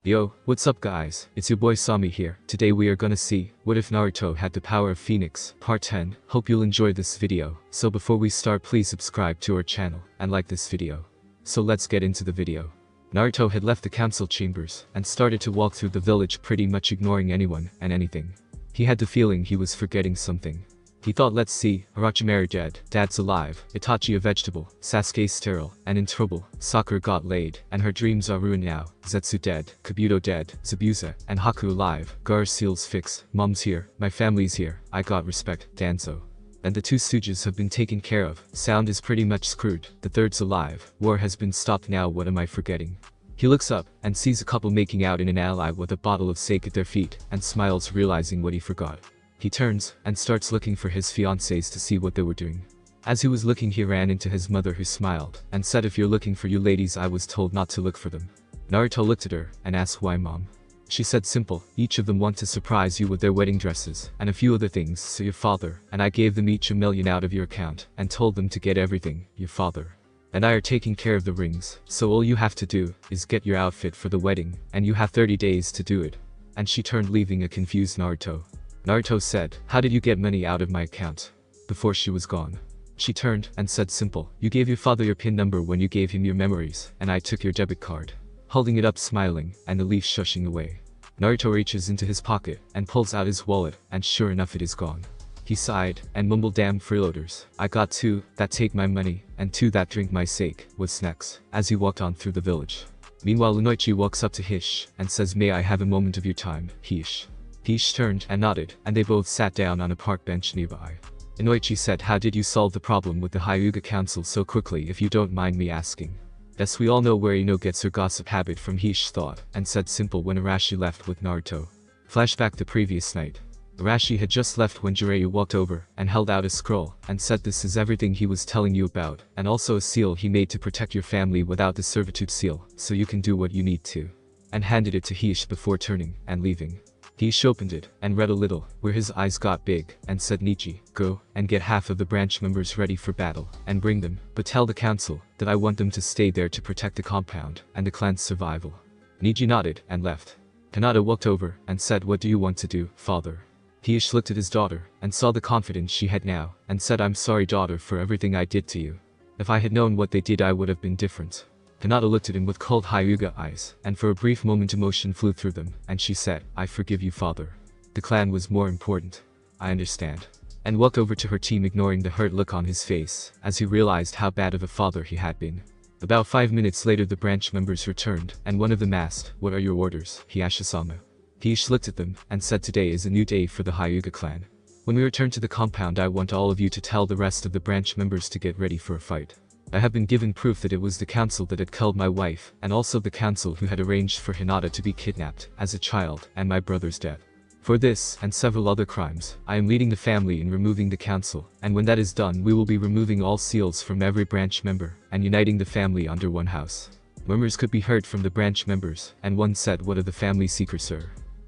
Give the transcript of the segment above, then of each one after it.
Yo, what's up guys, it's your boy Sami here. Today we are gonna see, what if Naruto had the power of Phoenix, part 10. Hope you'll enjoy this video. So before we start, please subscribe to our channel, and like this video. So let's get into the video. Naruto had left the council chambers, and started to walk through the village, pretty much ignoring anyone, and anything. He had the feeling he was forgetting something. He thought, let's see, Orochimaru dead, Dad's alive, Itachi a vegetable, Sasuke sterile, and in trouble, Sakura got laid, and her dreams are ruined now, Zetsu dead, Kabuto dead, Zabuza, and Haku alive, Gar seals fix, Mom's here, my family's here, I got respect, Danzo. And the two stooges have been taken care of, Sound is pretty much screwed, the third's alive, war has been stopped now, what am I forgetting? He looks up, and sees a couple making out in an alley with a bottle of sake at their feet, and smiles realizing what he forgot. He turns, and starts looking for his fiancées to see what they were doing. As he was looking, he ran into his mother, who smiled, and said, if you're looking for you ladies, I was told not to look for them. Naruto looked at her, and asked, why mom? She said, simple, each of them want to surprise you with their wedding dresses, and a few other things, so your father, and I gave them each $1 million out of your account, and told them to get everything, your father and I are taking care of the rings, so all you have to do, is get your outfit for the wedding, and you have 30 days to do it. And she turned, leaving a confused Naruto. Naruto said, how did you get money out of my account? Before she was gone. She turned, and said, simple, you gave your father your PIN number when you gave him your memories, and I took your debit card. Holding it up, smiling, and the leaf shushing away. Naruto reaches into his pocket, and pulls out his wallet, and sure enough it is gone. He sighed, and mumbled, damn freeloaders, I got 2 that take my money, and 2 that drink my sake, with snacks, as he walked on through the village. Meanwhile, Inoichi walks up to Hish, and says, may I have a moment of your time, Hish? Hish turned and nodded, and they both sat down on a park bench nearby. Inoichi said, how did you solve the problem with the Hyuga Council so quickly, if you don't mind me asking? Yes, we all know where Ino gets her gossip habit from, Hish thought, and said, simple, when Arashi left with Naruto. Flashback the previous night. Arashi had just left when Jiraiya walked over, and held out a scroll, and said, this is everything he was telling you about, and also a seal he made to protect your family without the servitude seal, so you can do what you need to. And handed it to Hish before turning, and leaving. Hish opened it, and read a little, where his eyes got big, and said, Niji, go, and get half of the branch members ready for battle, and bring them, but tell the council, that I want them to stay there to protect the compound, and the clan's survival. Niji nodded, and left. Kanata walked over, and said, what do you want to do, father? Hish looked at his daughter, and saw the confidence she had now, and said, I'm sorry daughter for everything I did to you. If I had known what they did, I would have been different. Kanata looked at him with cold Hyuga eyes, and for a brief moment emotion flew through them, and she said, I forgive you father. The clan was more important. I understand. And walked over to her team, ignoring the hurt look on his face, as he realized how bad of a father he had been. About 5 minutes later, the branch members returned, and one of them asked, what are your orders, Hiyashi-sama? Hish looked at them, and said, today is a new day for the Hyuga clan. When we return to the compound, I want all of you to tell the rest of the branch members to get ready for a fight. I have been given proof that it was the council that had killed my wife, and also the council who had arranged for Hinata to be kidnapped, as a child, and my brother's death. For this, and several other crimes, I am leading the family in removing the council, and when that is done, we will be removing all seals from every branch member, and uniting the family under one house. Murmurs could be heard from the branch members, and one said, what are the family secrets, sir?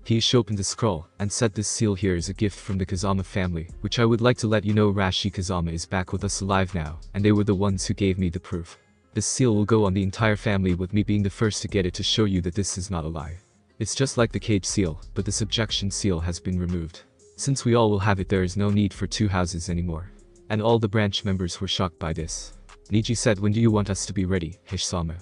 Hish opened the scroll, and said, this seal here is a gift from the Kazama family, which I would like to let you know. Rashi Kazama is back with us alive now, and they were the ones who gave me the proof. This seal will go on the entire family, with me being the first to get it, to show you that this is not a lie. It's just like the cage seal, but the subjection seal has been removed. Since we all will have it, there is no need for 2 houses anymore. And all the branch members were shocked by this. Niji said, when do you want us to be ready, Hish-sama?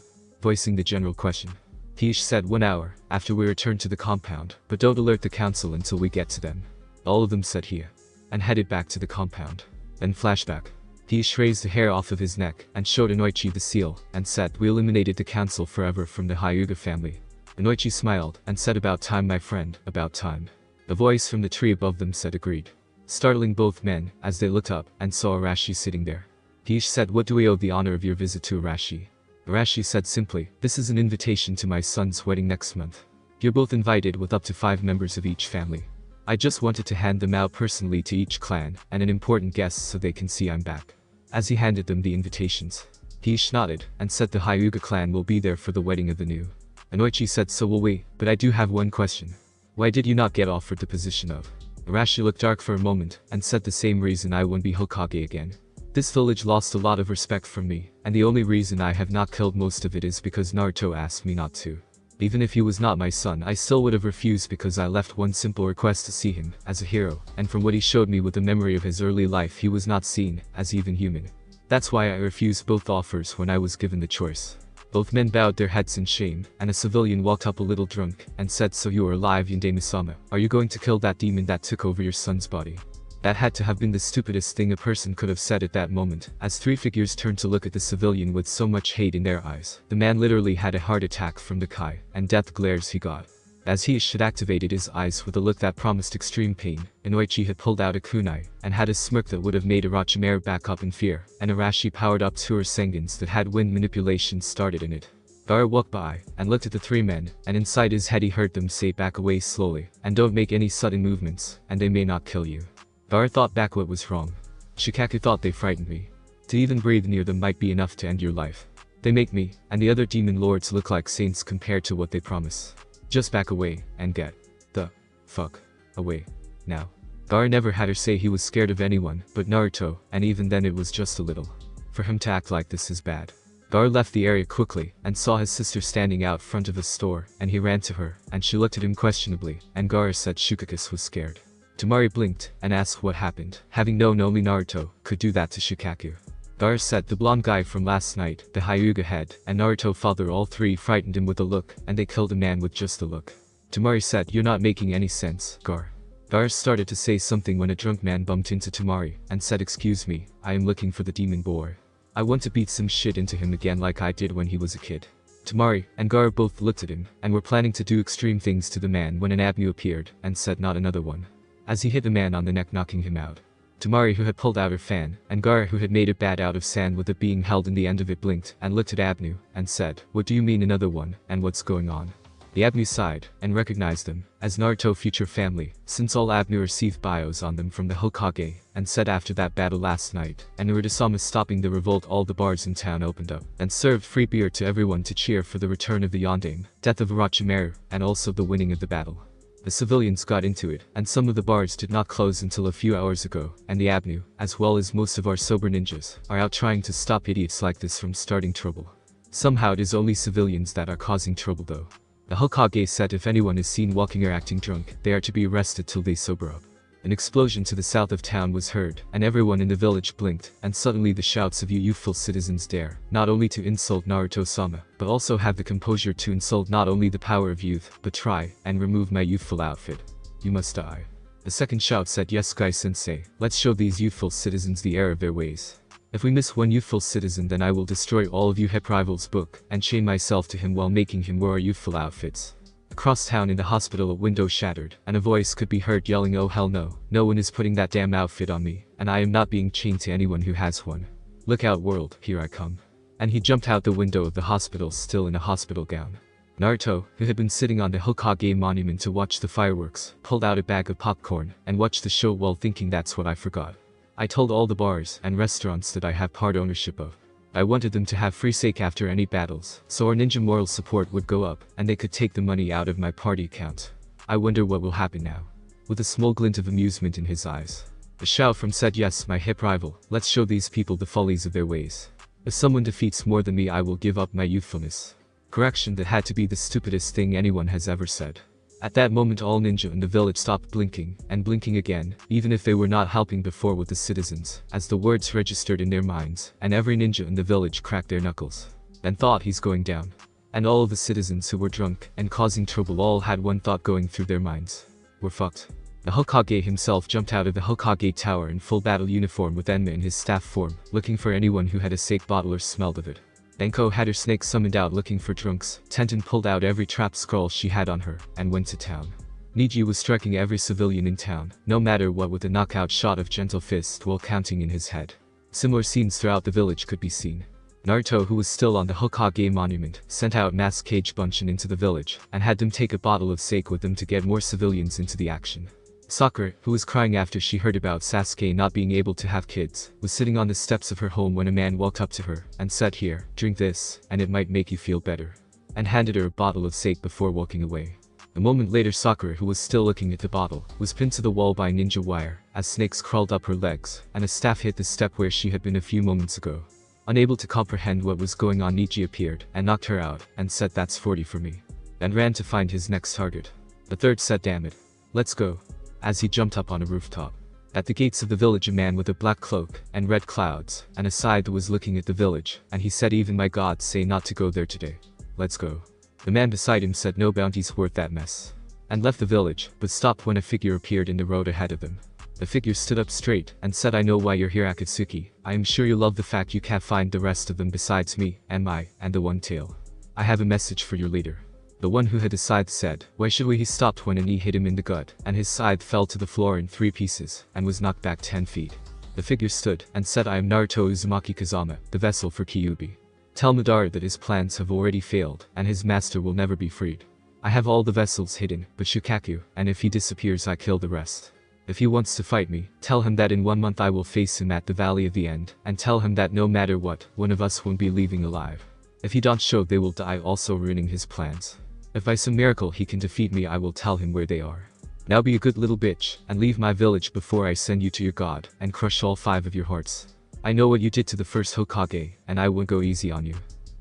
Voicing the general question. Hish said, 1 hour, after we return to the compound, but don't alert the council until we get to them. All of them said here, and headed back to the compound. Then flashback. Hish raised the hair off of his neck, and showed Inoichi the seal, and said, we eliminated the council forever from the Hyuga family. Inoichi smiled, and said, about time my friend, about time. A voice from the tree above them said, agreed. Startling both men, as they looked up, and saw Arashi sitting there. Hish said, what do we owe the honor of your visit to Arashi? Arashi said simply, this is an invitation to my son's wedding next month. You're both invited with up to 5 members of each family. I just wanted to hand them out personally to each clan, and an important guest so they can see I'm back. As he handed them the invitations, Hish nodded, and said the Hyuga clan will be there for the wedding of the new. Inoichi said, so will we, but I do have one question. Why did you not get offered the position of? Arashi looked dark for a moment, and said, the same reason I won't be Hokage again. This village lost a lot of respect from me, and the only reason I have not killed most of it is because Naruto asked me not to. Even if he was not my son, I still would have refused because I left one simple request to see him as a hero, and from what he showed me with the memory of his early life, he was not seen as even human. That's why I refused both offers when I was given the choice. Both men bowed their heads in shame, and a civilian walked up a little drunk and said, "So you are alive, Yandeme-sama. Are you going to kill that demon that took over your son's body?" That had to have been the stupidest thing a person could have said at that moment, as three figures turned to look at the civilian with so much hate in their eyes. The man literally had a heart attack from the kai and death glares he got. As he should activated his eyes with a look that promised extreme pain, Inoichi had pulled out a kunai and had a smirk that would have made Orochimaru back up in fear, and Arashi powered up two Rasengan's that had wind manipulation started in it. Gaara walked by and looked at the three men, and inside his head he heard them say, "Back away slowly, and don't make any sudden movements, and they may not kill you." Gaara thought back what was wrong. Shikaku thought they frightened me. To even breathe near them might be enough to end your life. They make me and the other demon lords look like saints compared to what they promise. Just back away and get the fuck away now. Gaara never had her say he was scared of anyone but Naruto, and even then it was just a little. For him to act like this is bad. Gaara left the area quickly and saw his sister standing out front of a store, and he ran to her and she looked at him questionably, and Gaara said Shikaku was scared. Temari blinked and asked what happened, having known only Naruto could do that to Shikaku. Gaara said the blonde guy from last night, the Hyuga head, and Naruto father, all three frightened him with a look, and they killed a man with just a look. Temari said, "You're not making any sense, Gaara." Gaara started to say something when a drunk man bumped into Temari and said, "Excuse me, I am looking for the demon boy. I want to beat some shit into him again like I did when he was a kid." Temari and Gaara both looked at him and were planning to do extreme things to the man when an Abnu appeared and said, "Not another one," as he hit the man on the neck, knocking him out. Temari, who had pulled out her fan, and Gaara, who had made a bat out of sand with it being held in the end of it, blinked and looked at Abnu and said, "What do you mean another one, and what's going on?" The Abnu sighed and recognized them as Naruto future family, since all Abnu received bios on them from the Hokage, and said after that battle last night and Naruto-sama stopping the revolt, all the bars in town opened up and served free beer to everyone to cheer for the return of the Yondaime, death of Orochimaru, and also the winning of the battle. The civilians got into it, and some of the bars did not close until a few hours ago, and the Abnu, as well as most of our sober ninjas, are out trying to stop idiots like this from starting trouble. Somehow it is only civilians that are causing trouble though. The Hokage said if anyone is seen walking or acting drunk, they are to be arrested till they sober up. An explosion to the south of town was heard, and everyone in the village blinked, and suddenly the shouts of "You youthful citizens dare not only to insult Naruto-sama, but also have the composure to insult not only the power of youth, but try and remove my youthful outfit. You must die." The second shout said, "Yes, Guy-sensei, let's show these youthful citizens the error of their ways. If we miss one youthful citizen, then I will destroy all of you Hep Rival's book and chain myself to him while making him wear our youthful outfits." Across town in the hospital, a window shattered, and a voice could be heard yelling, "Oh hell no, no one is putting that damn outfit on me, and I am not being chained to anyone who has one. Look out world, here I come." And he jumped out the window of the hospital still in a hospital gown. Naruto, who had been sitting on the Hokage monument to watch the fireworks, pulled out a bag of popcorn and watched the show while thinking, "That's what I forgot. I told all the bars and restaurants that I have part ownership of. I wanted them to have free sake after any battles, so our ninja moral support would go up, and they could take the money out of my party account. I wonder what will happen now." With a small glint of amusement in his eyes. A shout from said, "Yes, my hip rival, let's show these people the follies of their ways. If someone defeats more than me, I will give up my youthfulness." Correction, that had to be the stupidest thing anyone has ever said. At that moment all ninja in the village stopped blinking and blinking again, even if they were not helping before with the citizens, as the words registered in their minds, and every ninja in the village cracked their knuckles and thought, "He's going down." And all of the citizens who were drunk and causing trouble all had one thought going through their minds: "We're fucked." The Hokage himself jumped out of the Hokage tower in full battle uniform with Enma in his staff form, looking for anyone who had a sake bottle or smelled of it. Denko had her snake summoned out looking for drunks. Tenten pulled out every trap skull she had on her and went to town. Niji was striking every civilian in town, no matter what, with a knockout shot of gentle fist while counting in his head. Similar scenes throughout the village could be seen. Naruto, who was still on the Hokage monument, sent out mass cage bunchen into the village and had them take a bottle of sake with them to get more civilians into the action. Sakura, who was crying after she heard about Sasuke not being able to have kids, was sitting on the steps of her home when a man walked up to her and said, "Here, drink this, and it might make you feel better," and handed her a bottle of sake before walking away. A moment later, Sakura, who was still looking at the bottle, was pinned to the wall by ninja wire as snakes crawled up her legs and a staff hit the step where she had been a few moments ago. Unable to comprehend what was going on, Niji appeared and knocked her out and said, "That's 40 for me." and ran to find his next target. The third said, "Damn it. Let's go," as he jumped up on a rooftop. At the gates of the village, a man with a black cloak and red clouds and a scythe was looking at the village, and he said, "Even my gods say not to go there today. Let's go." The man beside him said, "No bounty's worth that mess," and left the village, but stopped when a figure appeared in the road ahead of them. The figure stood up straight and said, "I know why you're here, Akatsuki. I am sure you love the fact you can't find the rest of them besides me, and the one tail. I have a message for your leader." The one who had the scythe said, "Why should we?" He stopped when a knee hit him in the gut, and his scythe fell to the floor in 3 pieces, and was knocked back 10 feet. The figure stood and said, "I am Naruto Uzumaki Kazama, the vessel for Kyuubi. Tell Madara that his plans have already failed, and his master will never be freed. I have all the vessels hidden, but Shukaku, and if he disappears I kill the rest. If he wants to fight me, tell him that in 1 month I will face him at the Valley of the End, and tell him that no matter what, one of us won't be leaving alive. If he don't show, they will die, also ruining his plans. If by some miracle he can defeat me, I will tell him where they are. Now be a good little bitch, and leave my village before I send you to your god, and crush all 5 of your hearts. I know what you did to the first Hokage, and I won't go easy on you.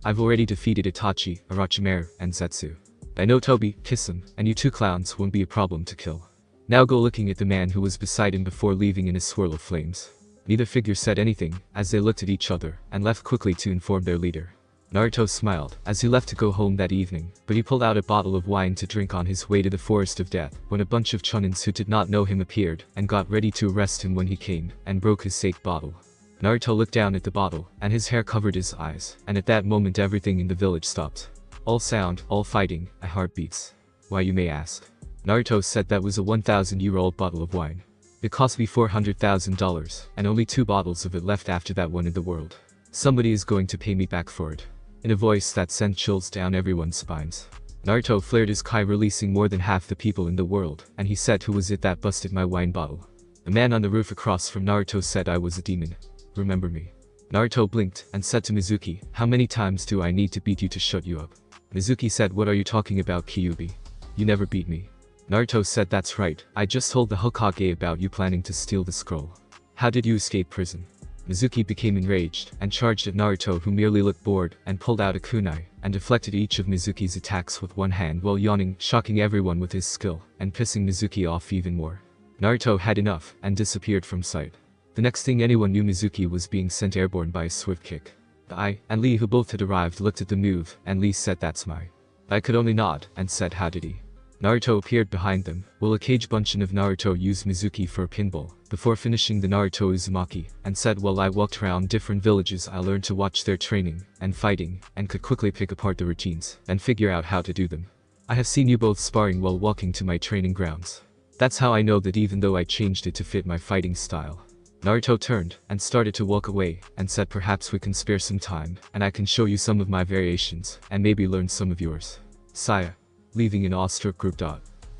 I've already defeated Itachi, Orochimaru, and Zetsu. I know Tobi, Kisame, and you 2 clowns won't be a problem to kill. Now go." Looking at the man who was beside him before leaving in a swirl of flames. Neither figure said anything, as they looked at each other, and left quickly to inform their leader. Naruto smiled as he left to go home that evening, but he pulled out a bottle of wine to drink on his way to the Forest of Death, when a bunch of chonins who did not know him appeared, and got ready to arrest him when he came, and broke his sake bottle. Naruto looked down at the bottle, and his hair covered his eyes, and at that moment everything in the village stopped. All sound, all fighting, and heartbeats. Why, you may ask. Naruto said that was a 1,000-year-old bottle of wine. It cost me $400,000, and only 2 bottles of it left after that one in the world. Somebody is going to pay me back for it. In a voice that sent chills down everyone's spines. Naruto flared his kai, releasing more than half the people in the world, and he said, "Who was it that busted my wine bottle?" The man on the roof across from Naruto said, "I was a demon. Remember me?" Naruto blinked and said to Mizuki, "How many times do I need to beat you to shut you up?" Mizuki said, "What are you talking about, Kyuubi? You never beat me." Naruto said, "That's right, I just told the Hokage about you planning to steal the scroll. How did you escape prison?" Mizuki became enraged and charged at Naruto, who merely looked bored, and pulled out a kunai, and deflected each of Mizuki's attacks with one hand while yawning, shocking everyone with his skill, and pissing Mizuki off even more. Naruto had enough, and disappeared from sight. The next thing anyone knew, Mizuki was being sent airborne by a swift kick. I and Lee, who both had arrived, looked at the move, and Lee said, "That's my." I could only nod, and said, "How did he?" Naruto appeared behind them, while a Kage Bunshin of Naruto used Mizuki for a pinball, before finishing the Naruto Uzumaki, and said, "While I walked around different villages, I learned to watch their training, and fighting, and could quickly pick apart the routines, and figure out how to do them. I have seen you both sparring while walking to my training grounds. That's how I know that even though I changed it to fit my fighting style." Naruto turned, and started to walk away, and said, "Perhaps we can spare some time, and I can show you some of my variations, and maybe learn some of yours." Saya. Leaving an awestruck group.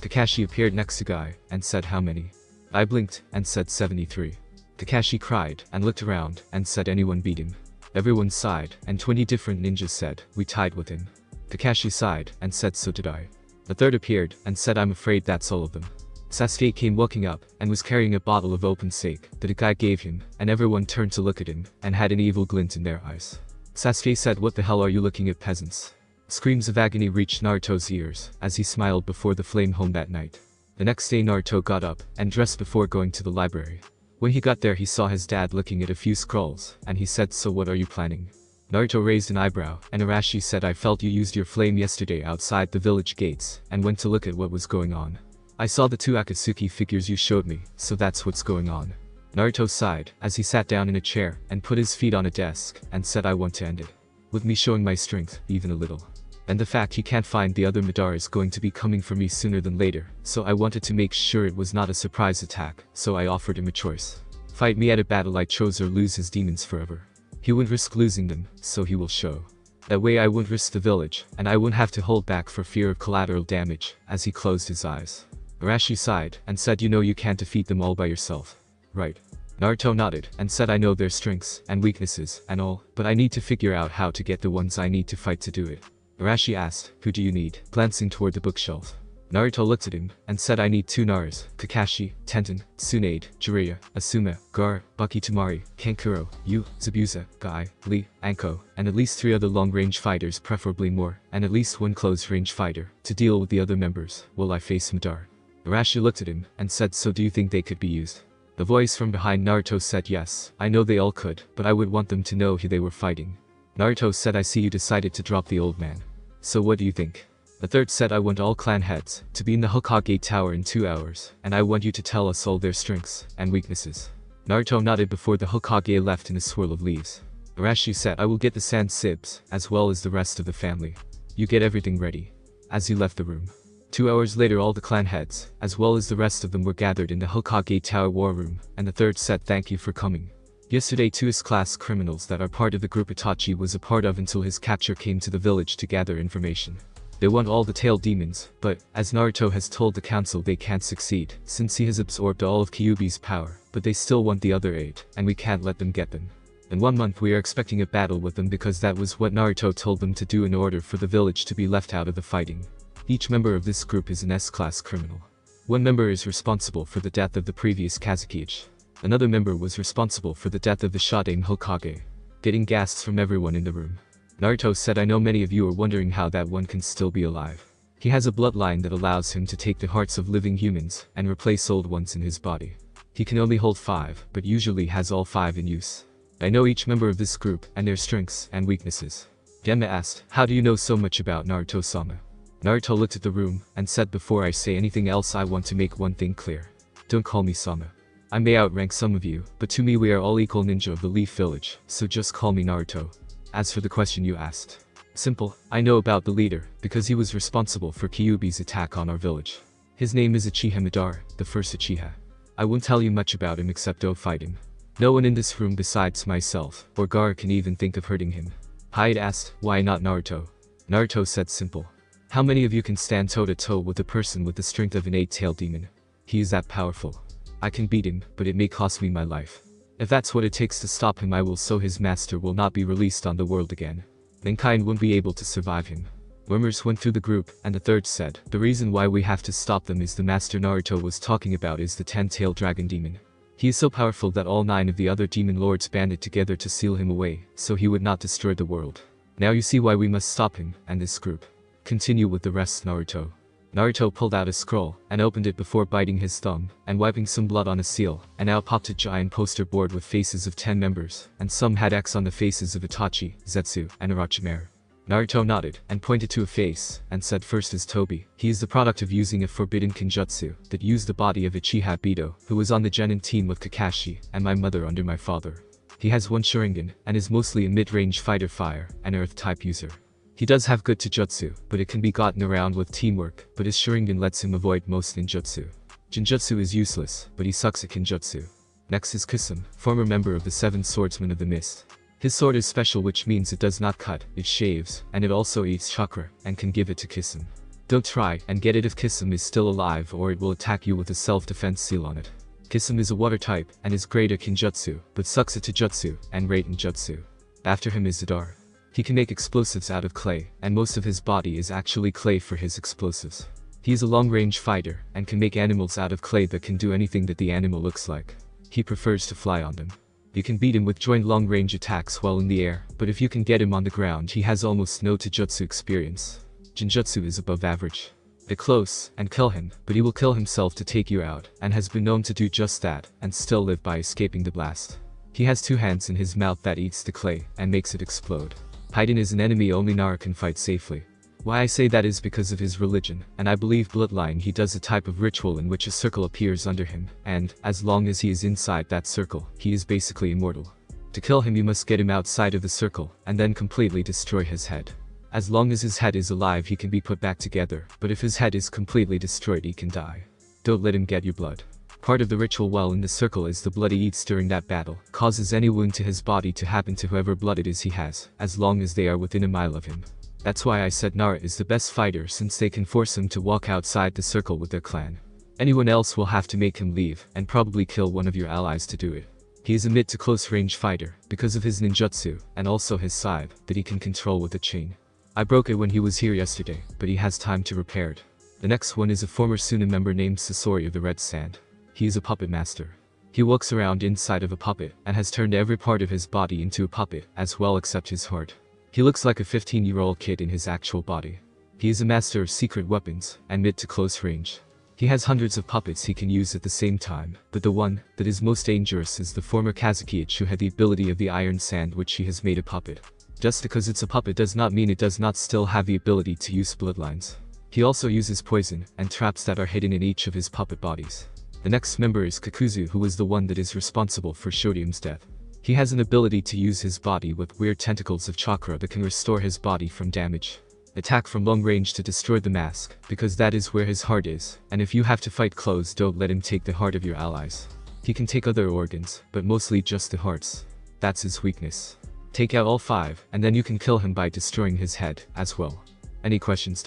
Kakashi appeared next to Guy, and said, "How many?" I blinked, and said 73. Kakashi cried, and looked around, and said, "Anyone beat him?" Everyone sighed, and 20 different ninjas said, "We tied with him." Kakashi sighed, and said, "So did I." The third appeared, and said, "I'm afraid that's all of them." Sasuke came walking up, and was carrying a bottle of open sake that a guy gave him, and everyone turned to look at him, and had an evil glint in their eyes. Sasuke said, "What the hell are you looking at, peasants?" Screams of agony reached Naruto's ears, as he smiled before the flame home that night. The next day Naruto got up, and dressed before going to the library. When he got there he saw his dad looking at a few scrolls, and he said, "So what are you planning?" Naruto raised an eyebrow, and Arashi said, "I felt you used your flame yesterday outside the village gates, and went to look at what was going on. I saw the 2 Akatsuki figures you showed me, so that's what's going on." Naruto sighed, as he sat down in a chair, and put his feet on a desk, and said, "I want to end it. With me showing my strength, even a little. And the fact he can't find the other Madara is going to be coming for me sooner than later, so I wanted to make sure it was not a surprise attack, so I offered him a choice. Fight me at a battle I chose or lose his demons forever. He wouldn't risk losing them, so he will show. That way I wouldn't risk the village, and I wouldn't have to hold back for fear of collateral damage," as he closed his eyes. Arashi sighed, and said, "You know you can't defeat them all by yourself, right?" Naruto nodded, and said, "I know their strengths, and weaknesses, and all, but I need to figure out how to get the ones I need to fight to do it." Arashi asked, "Who do you need?" glancing toward the bookshelf. Naruto looked at him and said, I need 2 Naras, Kakashi, Tenten, Tsunade, Jiraiya, Asuma, Gar, Baki Tamari, Kankuro, Yu, Zabuza, Guy, Lee, Anko, and at least 3 other long-range fighters, preferably more, and at least 1 close-range fighter, to deal with the other members, while I face Madara. Arashi looked at him and said, so do you think they could be used? The voice from behind Naruto said, yes, I know they all could, but I would want them to know who they were fighting. Naruto said, I see you decided to drop the old man. So what do you think? The third said, I want all clan heads to be in the Hokage Tower in 2 hours, and I want you to tell us all their strengths and weaknesses. Naruto nodded before the Hokage left in a swirl of leaves. Arashi said, I will get the Sand Sibs, as well as the rest of the family. You get everything ready. As he left the room. 2 hours later, all the clan heads, as well as the rest of them, were gathered in the Hokage Tower war room, and the third said, thank you for coming. Yesterday, 2 S-class criminals that are part of the group Itachi was a part of until his capture came to the village to gather information. They want all the tailed demons, but, as Naruto has told the council, they can't succeed, since he has absorbed all of Kyuubi's power, but they still want the other 8, and we can't let them get them. In 1 month we are expecting a battle with them because that was what Naruto told them to do in order for the village to be left out of the fighting. Each member of this group is an S-class criminal. 1 member is responsible for the death of the previous Kazekage. Another member was responsible for the death of the Shodaime Hokage. Getting gasps from everyone in the room. Naruto said, I know many of you are wondering how that one can still be alive. He has a bloodline that allows him to take the hearts of living humans and replace old ones in his body. He can only hold 5, but usually has all 5 in use. I know each member of this group and their strengths and weaknesses. Genma asked, how do you know so much about Naruto-sama? Naruto looked at the room and said, before I say anything else, I want to make one thing clear. Don't call me Sama. I may outrank some of you, but to me we are all equal ninja of the Leaf Village, so just call me Naruto. As for the question you asked. Simple, I know about the leader, because he was responsible for Kyuubi's attack on our village. His name is Uchiha Madara, the first Uchiha. I won't tell you much about him except go fight him. No one in this room besides myself, or Gaara, can even think of hurting him. Hyde asked, why not Naruto? Naruto said, simple. How many of you can stand toe-to-toe with a person with the strength of an 8-tailed demon? He is that powerful. I can beat him, but it may cost me my life. If that's what it takes to stop him, I will, so his master will not be released on the world again. Mankind won't be able to survive him. Rumors went through the group, and the third said, the reason why we have to stop them is the master Naruto was talking about is the 10-tailed dragon demon. He is so powerful that all 9 of the other demon lords banded together to seal him away, so he would not destroy the world. Now you see why we must stop him, and this group. Continue with the rest, Naruto. Naruto pulled out a scroll and opened it before biting his thumb and wiping some blood on a seal, and out popped a giant poster board with faces of 10 members, and some had X on the faces of Itachi, Zetsu, and Orochimaru. Naruto nodded and pointed to a face and said, first is Tobi. He is the product of using a forbidden kinjutsu that used the body of Uchiha Bito, who was on the Genin team with Kakashi and my mother under my father. He has 1 Sharingan and is mostly a mid-range fighter, fire and earth type user. He does have good Taijutsu, but it can be gotten around with teamwork, but his Sharingan lets him avoid most ninjutsu. Jinjutsu is useless, but he sucks at kinjutsu. Next is Kusum, former member of the 7 Swordsmen of the Mist. His sword is special, which means it does not cut, it shaves, and it also eats chakra, and can give it to Kisum. Don't try and get it if Kisum is still alive, or it will attack you with a self-defense seal on it. Kisum is a water type, and is great at kinjutsu, but sucks at Taijutsu, and Raiten Jutsu. After him is Zadar. He can make explosives out of clay, and most of his body is actually clay for his explosives. He is a long-range fighter, and can make animals out of clay that can do anything that the animal looks like. He prefers to fly on them. You can beat him with joint long-range attacks while in the air, but if you can get him on the ground, he has almost no Taijutsu experience. Jinjutsu is above average. Get close and kill him, but he will kill himself to take you out, and has been known to do just that, and still live by escaping the blast. He has 2 hands in his mouth that eats the clay, and makes it explode. Haiden is an enemy only Nara can fight safely. Why I say that is because of his religion, and I believe bloodline. He does a type of ritual in which a circle appears under him, and, as long as he is inside that circle, he is basically immortal. To kill him you must get him outside of the circle, and then completely destroy his head. As long as his head is alive he can be put back together, but if his head is completely destroyed he can die. Don't let him get your blood. Part of the ritual while in the circle is the blood he eats during that battle, causes any wound to his body to happen to whoever blood it is he has, as long as they are within a mile of him. That's why I said Nara is the best fighter, since they can force him to walk outside the circle with their clan. Anyone else will have to make him leave, and probably kill one of your allies to do it. He is a mid to close range fighter, because of his ninjutsu, and also his scythe, that he can control with a chain. I broke it when he was here yesterday, but he has time to repair it. The next one is a former Suna member named Sasori of the Red Sand. He is a puppet master. He walks around inside of a puppet and has turned every part of his body into a puppet as well except his heart. He looks like a 15-year-old kid in his actual body. He is a master of secret weapons and mid to close range. He has hundreds of puppets he can use at the same time, but the one that is most dangerous is the former Kazuki who had the ability of the Iron Sand which he has made a puppet. Just because it's a puppet does not mean it does not still have the ability to use bloodlines. He also uses poison and traps that are hidden in each of his puppet bodies. The next member is Kakuzu, who is the one that is responsible for Shodium's death. He has an ability to use his body with weird tentacles of chakra that can restore his body from damage. Attack from long range to destroy the mask, because that is where his heart is, and if you have to fight close, don't let him take the heart of your allies. He can take other organs, but mostly just the hearts. That's his weakness. Take out all 5, and then you can kill him by destroying his head, as well. Any questions?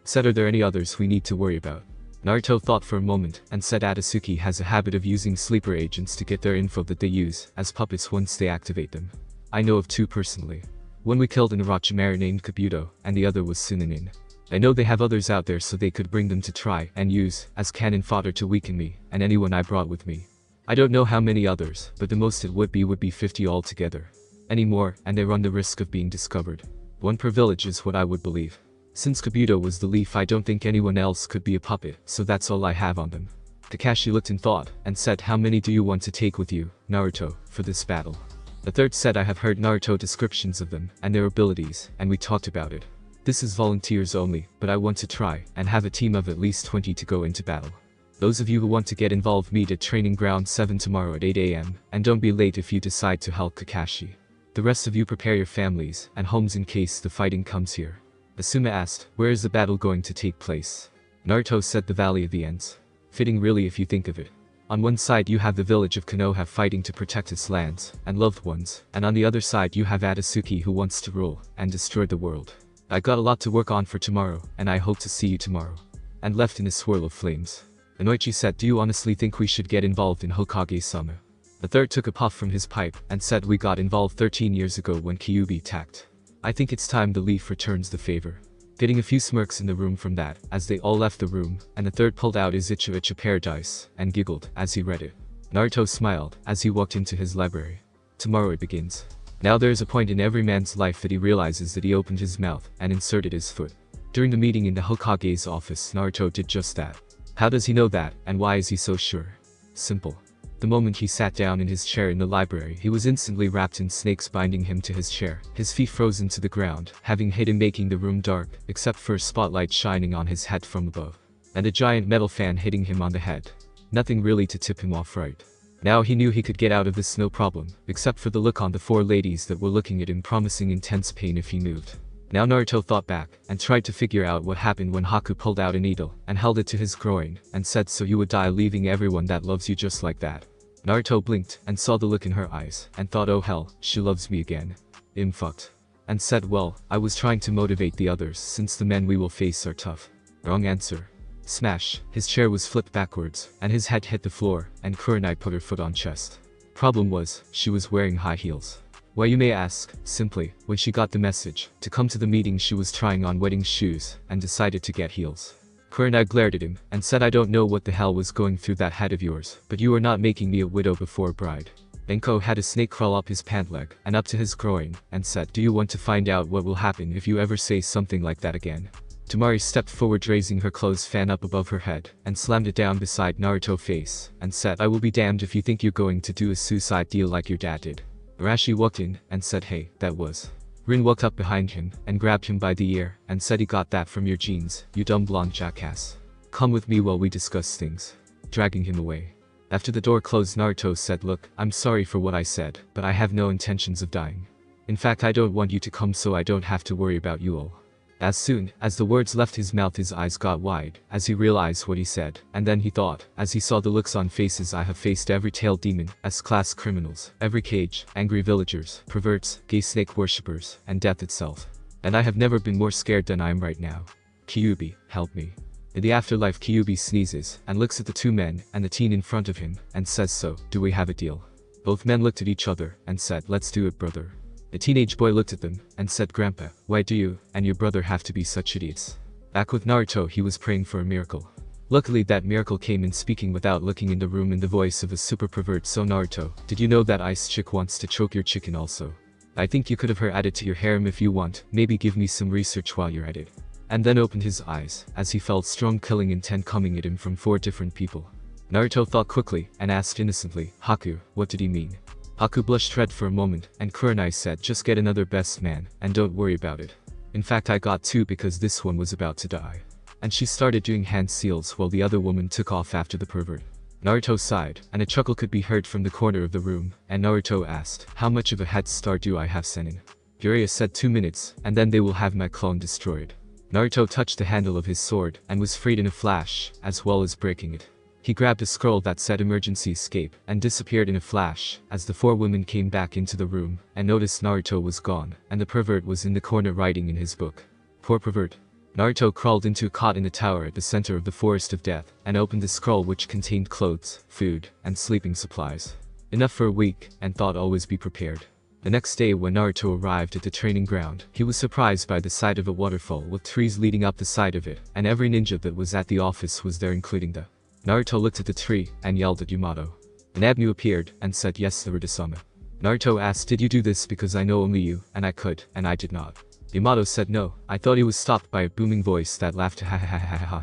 Said, are there any others we need to worry about? Naruto thought for a moment, and said Atsuki has a habit of using sleeper agents to get their info that they use as puppets once they activate them. I know of 2 personally. One we killed an Orochimaru named Kabuto, and the other was Sunanin. I know they have others out there so they could bring them to try and use as cannon fodder to weaken me, and anyone I brought with me. I don't know how many others, but the most it would be 50 altogether. Any more, and they run the risk of being discovered. 1 per village is what I would believe. Since Kabuto was the leaf, I don't think anyone else could be a puppet, so that's all I have on them. Kakashi looked in thought, and said, how many do you want to take with you, Naruto, for this battle? The third said, I have heard Naruto descriptions of them and their abilities, and we talked about it. This is volunteers only, but I want to try and have a team of at least 20 to go into battle. Those of you who want to get involved meet at Training Ground 7 tomorrow at 8 AM, and don't be late if you decide to help Kakashi. The rest of you prepare your families and homes in case the fighting comes here. Asuma asked, where is the battle going to take place? Naruto said, the Valley of the Ends. Fitting really if you think of it. On one side you have the village of Konoha fighting to protect its lands and loved ones, and on the other side you have Atsuki who wants to rule and destroy the world. I got a lot to work on for tomorrow, and I hope to see you tomorrow. And left in a swirl of flames. Inoichi said, do you honestly think we should get involved in Hokage-sama? The third took a puff from his pipe and said, we got involved 13 years ago when Kyuubi attacked. I think it's time the leaf returns the favor. Getting a few smirks in the room from that, as they all left the room, and the third pulled out his Icha Paradise, and giggled as he read it. Naruto smiled as he walked into his library. Tomorrow it begins. Now there is a point in every man's life that he realizes that he opened his mouth and inserted his foot. During the meeting in the Hokage's office, Naruto did just that. How does he know that, and why is he so sure? Simple. The moment he sat down in his chair in the library, he was instantly wrapped in snakes binding him to his chair, his feet frozen to the ground, having hit him, making the room dark, except for a spotlight shining on his head from above. And a giant metal fan hitting him on the head. Nothing really to tip him off right. Now he knew he could get out of this no problem, except for the look on the 4 ladies that were looking at him, promising intense pain if he moved. Now Naruto thought back, and tried to figure out what happened when Haku pulled out a needle, and held it to his groin, and said, so you would die leaving everyone that loves you just like that. Naruto blinked, and saw the look in her eyes, and thought, oh hell, she loves me again. I'm fucked. And said, well, I was trying to motivate the others since the men we will face are tough. Wrong answer. Smash, his chair was flipped backwards, and his head hit the floor, and Kurenai put her foot on chest. Problem was, she was wearing high heels. Why, you may ask? Simply, when she got the message to come to the meeting, she was trying on wedding shoes, and decided to get heels. Kurenai glared at him, and said, I don't know what the hell was going through that head of yours, but you are not making me a widow before a bride. Benko had a snake crawl up his pant leg, and up to his groin, and said, do you want to find out what will happen if you ever say something like that again? Tamari stepped forward, raising her clothes fan up above her head, and slammed it down beside Naruto's face, and said, I will be damned if you think you're going to do a suicide deal like your dad did. Arashi walked in, and said, hey, that was. Rin walked up behind him, and grabbed him by the ear, and said, he got that from your jeans, you dumb blonde jackass. Come with me while we discuss things. Dragging him away. After the door closed, Naruto said, look, I'm sorry for what I said, but I have no intentions of dying. In fact, I don't want you to come so I don't have to worry about you all. As soon as the words left his mouth, his eyes got wide, as he realized what he said, and then he thought, as he saw the looks on faces, I have faced every tailed demon, S-class criminals, every cage, angry villagers, perverts, gay snake worshippers, and death itself. And I have never been more scared than I am right now. Kyuubi, help me. In the afterlife, Kyuubi sneezes, and looks at the 2 men, and the teen in front of him, and says, so, do we have a deal? Both men looked at each other, and said, let's do it, brother. The teenage boy looked at them, and said, Grandpa, why do you and your brother have to be such idiots? Back with Naruto, he was praying for a miracle. Luckily that miracle came in speaking without looking in the room in the voice of a super pervert. So Naruto, did you know that ice chick wants to choke your chicken also? I think you could have her added to your harem if you want, maybe give me some research while you're at it. And then opened his eyes, as he felt strong killing intent coming at him from 4 different people. Naruto thought quickly, and asked innocently, Haku, what did he mean? Haku blushed red for a moment, and Kurenai said just get another best man, and don't worry about it. In fact I got 2 because this one was about to die. And she started doing hand seals while the other woman took off after the pervert. Naruto sighed, and a chuckle could be heard from the corner of the room, and Naruto asked, how much of a head start do I have, Senin? Jiraiya said 2 minutes, and then they will have my clone destroyed. Naruto touched the handle of his sword, and was freed in a flash, as well as breaking it. He grabbed a scroll that said emergency escape, and disappeared in a flash, as the 4 women came back into the room, and noticed Naruto was gone, and the pervert was in the corner writing in his book. Poor pervert. Naruto crawled into a cot in the tower at the center of the forest of death, and opened the scroll which contained clothes, food, and sleeping supplies. Enough for a week, and thought always be prepared. The next day when Naruto arrived at the training ground, he was surprised by the sight of a waterfall with trees leading up the side of it, and every ninja that was at the office was there including the. Naruto looked at the tree, and yelled at Yamato. An Abnu appeared, and said yes the Ridasama. Naruto asked did you do this because I know only you, and I could, and I did not. Yamato said no, I thought he was stopped by a booming voice that laughed ha ha ha ha ha ha.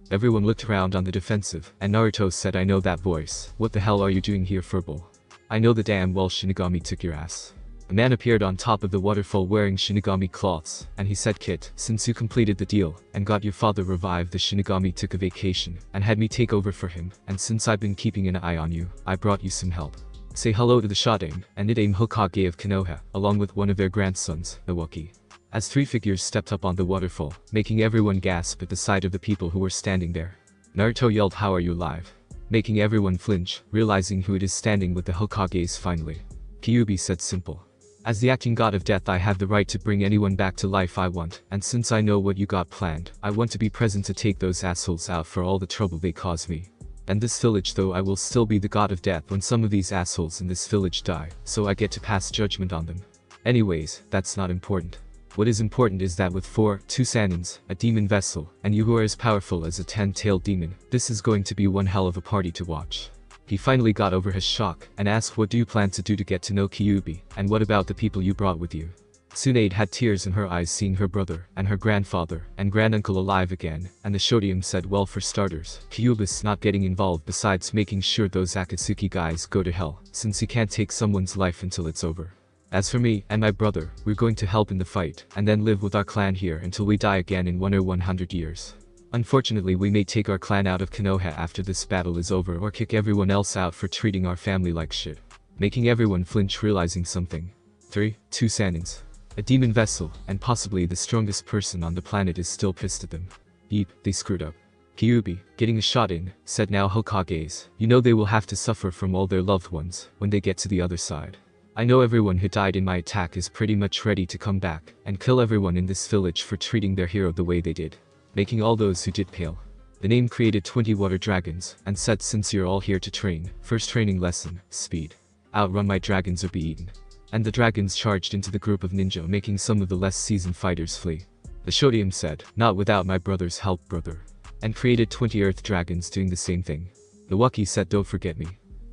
Everyone looked around on the defensive, and Naruto said I know that voice, what the hell are you doing here furball? I know the damn well Shinigami took your ass. A man appeared on top of the waterfall wearing Shinigami cloths, and he said Kit, since you completed the deal, and got your father revived the Shinigami took a vacation, and had me take over for him, and since I've been keeping an eye on you, I brought you some help. Say hello to the Shodaime, and Nidaime Hokage of Konoha, along with one of their grandsons, Iwaki. As 3 figures stepped up on the waterfall, making everyone gasp at the sight of the people who were standing there. Naruto yelled how are you alive? Making everyone flinch, realizing who it is standing with the Hokages finally. Kyuubi said simple. As the acting god of death I have the right to bring anyone back to life I want, and since I know what you got planned, I want to be present to take those assholes out for all the trouble they caused me. And this village though I will still be the god of death when some of these assholes in this village die, so I get to pass judgment on them. Anyways, that's not important. What is important is that with 2 Sanins, a demon vessel, and you who are as powerful as a 10-tailed demon, this is going to be one hell of a party to watch. He finally got over his shock, and asked what do you plan to do to get to know Kyuubi, and what about the people you brought with you? Tsunade had tears in her eyes seeing her brother, and her grandfather, and granduncle alive again, and the Shodaime said well for starters, Kyuubi's not getting involved besides making sure those Akatsuki guys go to hell, since he can't take someone's life until it's over. As for me, and my brother, we're going to help in the fight, and then live with our clan here until we die again in 1 or 100 years. Unfortunately we may take our clan out of Konoha after this battle is over or kick everyone else out for treating our family like shit. Making everyone flinch realizing something. 2 Sanins. A demon vessel, and possibly the strongest person on the planet is still pissed at them. Yeep, they screwed up. Kyuubi, getting a shot in, said now Hokages, you know they will have to suffer from all their loved ones when they get to the other side. I know everyone who died in my attack is pretty much ready to come back and kill everyone in this village for treating their hero the way they did. Making all those who did pale. The name created 20 water dragons, and said since you're all here to train, first training lesson, speed. Outrun my dragons or be eaten. And the dragons charged into the group of ninja making some of the less seasoned fighters flee. The Shodaime said, not without my brother's help brother. And created 20 earth dragons doing the same thing. The Waki said don't forget me.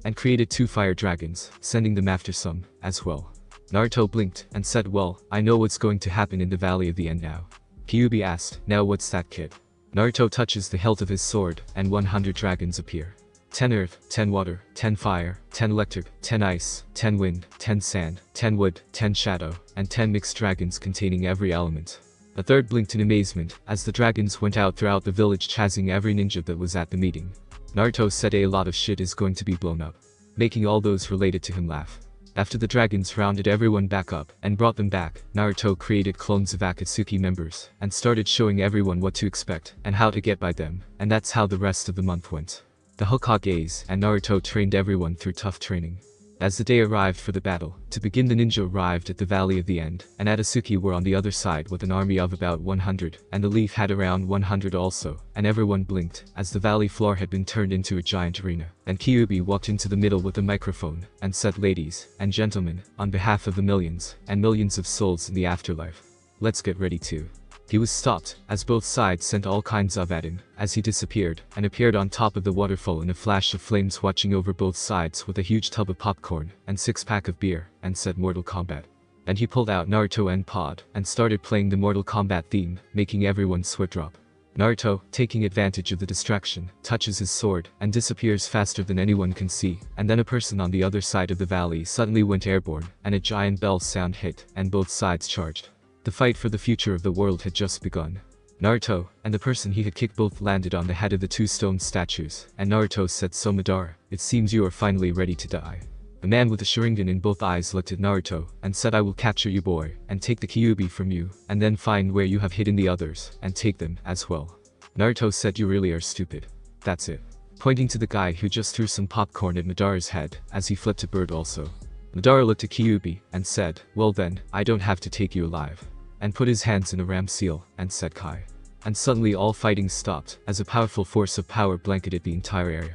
And created 2 fire dragons, sending them after some, as well. Naruto blinked, and said well, I know what's going to happen in the Valley of the End now. Kyuubi asked, now what's that kid? Naruto touches the hilt of his sword, and 100 dragons appear. 10 earth, 10 water, 10 fire, 10 electric, 10 ice, 10 wind, 10 sand, 10 wood, 10 shadow, and 10 mixed dragons containing every element. A third blinked in amazement, as the dragons went out throughout the village chasing every ninja that was at the meeting. Naruto said a lot of shit is going to be blown up. Making all those related to him laugh. After the dragons rounded everyone back up and brought them back, Naruto created clones of Akatsuki members and started showing everyone what to expect and how to get by them, and that's how the rest of the month went. The Hokages and Naruto trained everyone through tough training. As the day arrived for the battle, to begin the ninja arrived at the Valley of the End, and Akatsuki were on the other side with an army of about 100, and the Leaf had around 100 also, and everyone blinked, as the valley floor had been turned into a giant arena. And Kyuubi walked into the middle with a microphone, and said ladies and gentlemen, on behalf of the millions, and millions of souls in the afterlife, let's get ready to He was stopped, as both sides sent all kinds of at him, as he disappeared, and appeared on top of the waterfall in a flash of flames watching over both sides with a huge tub of popcorn, and 6-pack of beer, and said Mortal Kombat. And he pulled out Naruto and Pod, and started playing the Mortal Kombat theme, making everyone sweat drop. Naruto, taking advantage of the distraction, touches his sword, and disappears faster than anyone can see, and then a person on the other side of the valley suddenly went airborne, and a giant bell sound hit, and both sides charged. The fight for the future of the world had just begun. Naruto, and the person he had kicked both landed on the head of the 2 stone statues, and Naruto said, "So Madara, it seems you are finally ready to die." The man with the Sharingan in both eyes looked at Naruto, and said, "I will capture you boy, and take the Kyuubi from you, and then find where you have hidden the others, and take them, as well." Naruto said, "You really are stupid. That's it." Pointing to the guy who just threw some popcorn at Madara's head, as he flipped a bird also. Madara looked at Kyuubi, and said, "Well then, I don't have to take you alive." And put his hands in a ram seal, and said Kai. And suddenly all fighting stopped, as a powerful force of power blanketed the entire area.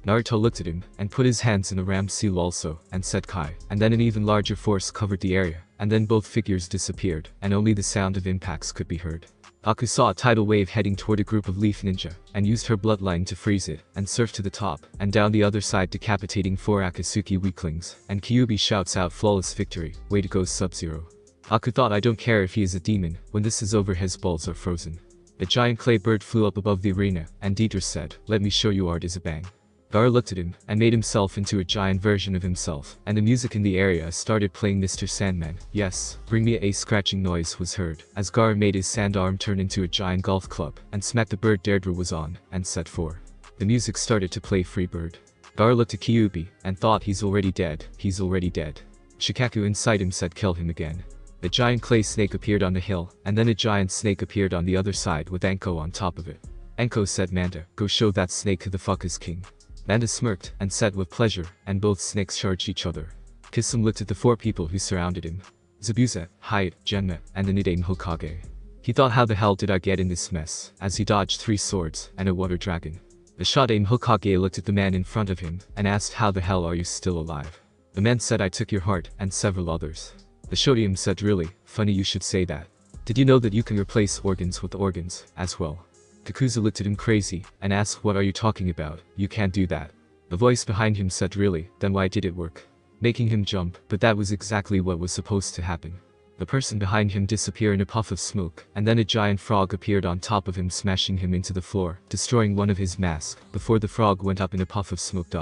Naruto looked at him, and put his hands in a ram seal also, and said Kai, and then an even larger force covered the area, and then both figures disappeared, and only the sound of impacts could be heard. Aku saw a tidal wave heading toward a group of Leaf Ninja, and used her bloodline to freeze it, and surfed to the top, and down the other side decapitating 4 Akatsuki weaklings, and Kyuubi shouts out flawless victory, "Way to go Sub-Zero." Aku thought, I don't care if he is a demon, when this is over his balls are frozen. A giant clay bird flew up above the arena, and Deidre said, "Let me show you art is a bang." Gar looked at him, and made himself into a giant version of himself, and the music in the area started playing Mr. Sandman. Yes, bring me a scratching noise was heard, as Gar made his sand arm turn into a giant golf club, and smacked the bird Deirdre was on, and set for. The music started to play Free Bird. Gar looked at Kyuubi, and thought, he's already dead, he's already dead. Shikaku inside him said, "Kill him again." A giant clay snake appeared on the hill, and then a giant snake appeared on the other side with Anko on top of it. Anko said, "Manda, go show that snake who the fuck is king." Manda smirked, and said with pleasure, and both snakes charged each other. Kisum looked at the 4 people who surrounded him. Zabuza, Hyde, Genma, and the Nidaime Hokage. He thought, how the hell did I get in this mess, as he dodged 3 swords, and a water dragon. The Shadaime Hokage looked at the man in front of him, and asked, "How the hell are you still alive?" The man said, "I took your heart, and several others." The Shodium said, "Really, funny you should say that. Did you know that you can replace organs with organs, as well?" Kakuzu looked at him crazy, and asked, "What are you talking about? You can't do that." The voice behind him said, "Really, then why did it work?" Making him jump, but that was exactly what was supposed to happen. The person behind him disappeared in a puff of smoke, and then a giant frog appeared on top of him, smashing him into the floor, destroying one of his masks, before the frog went up in a puff of smoke.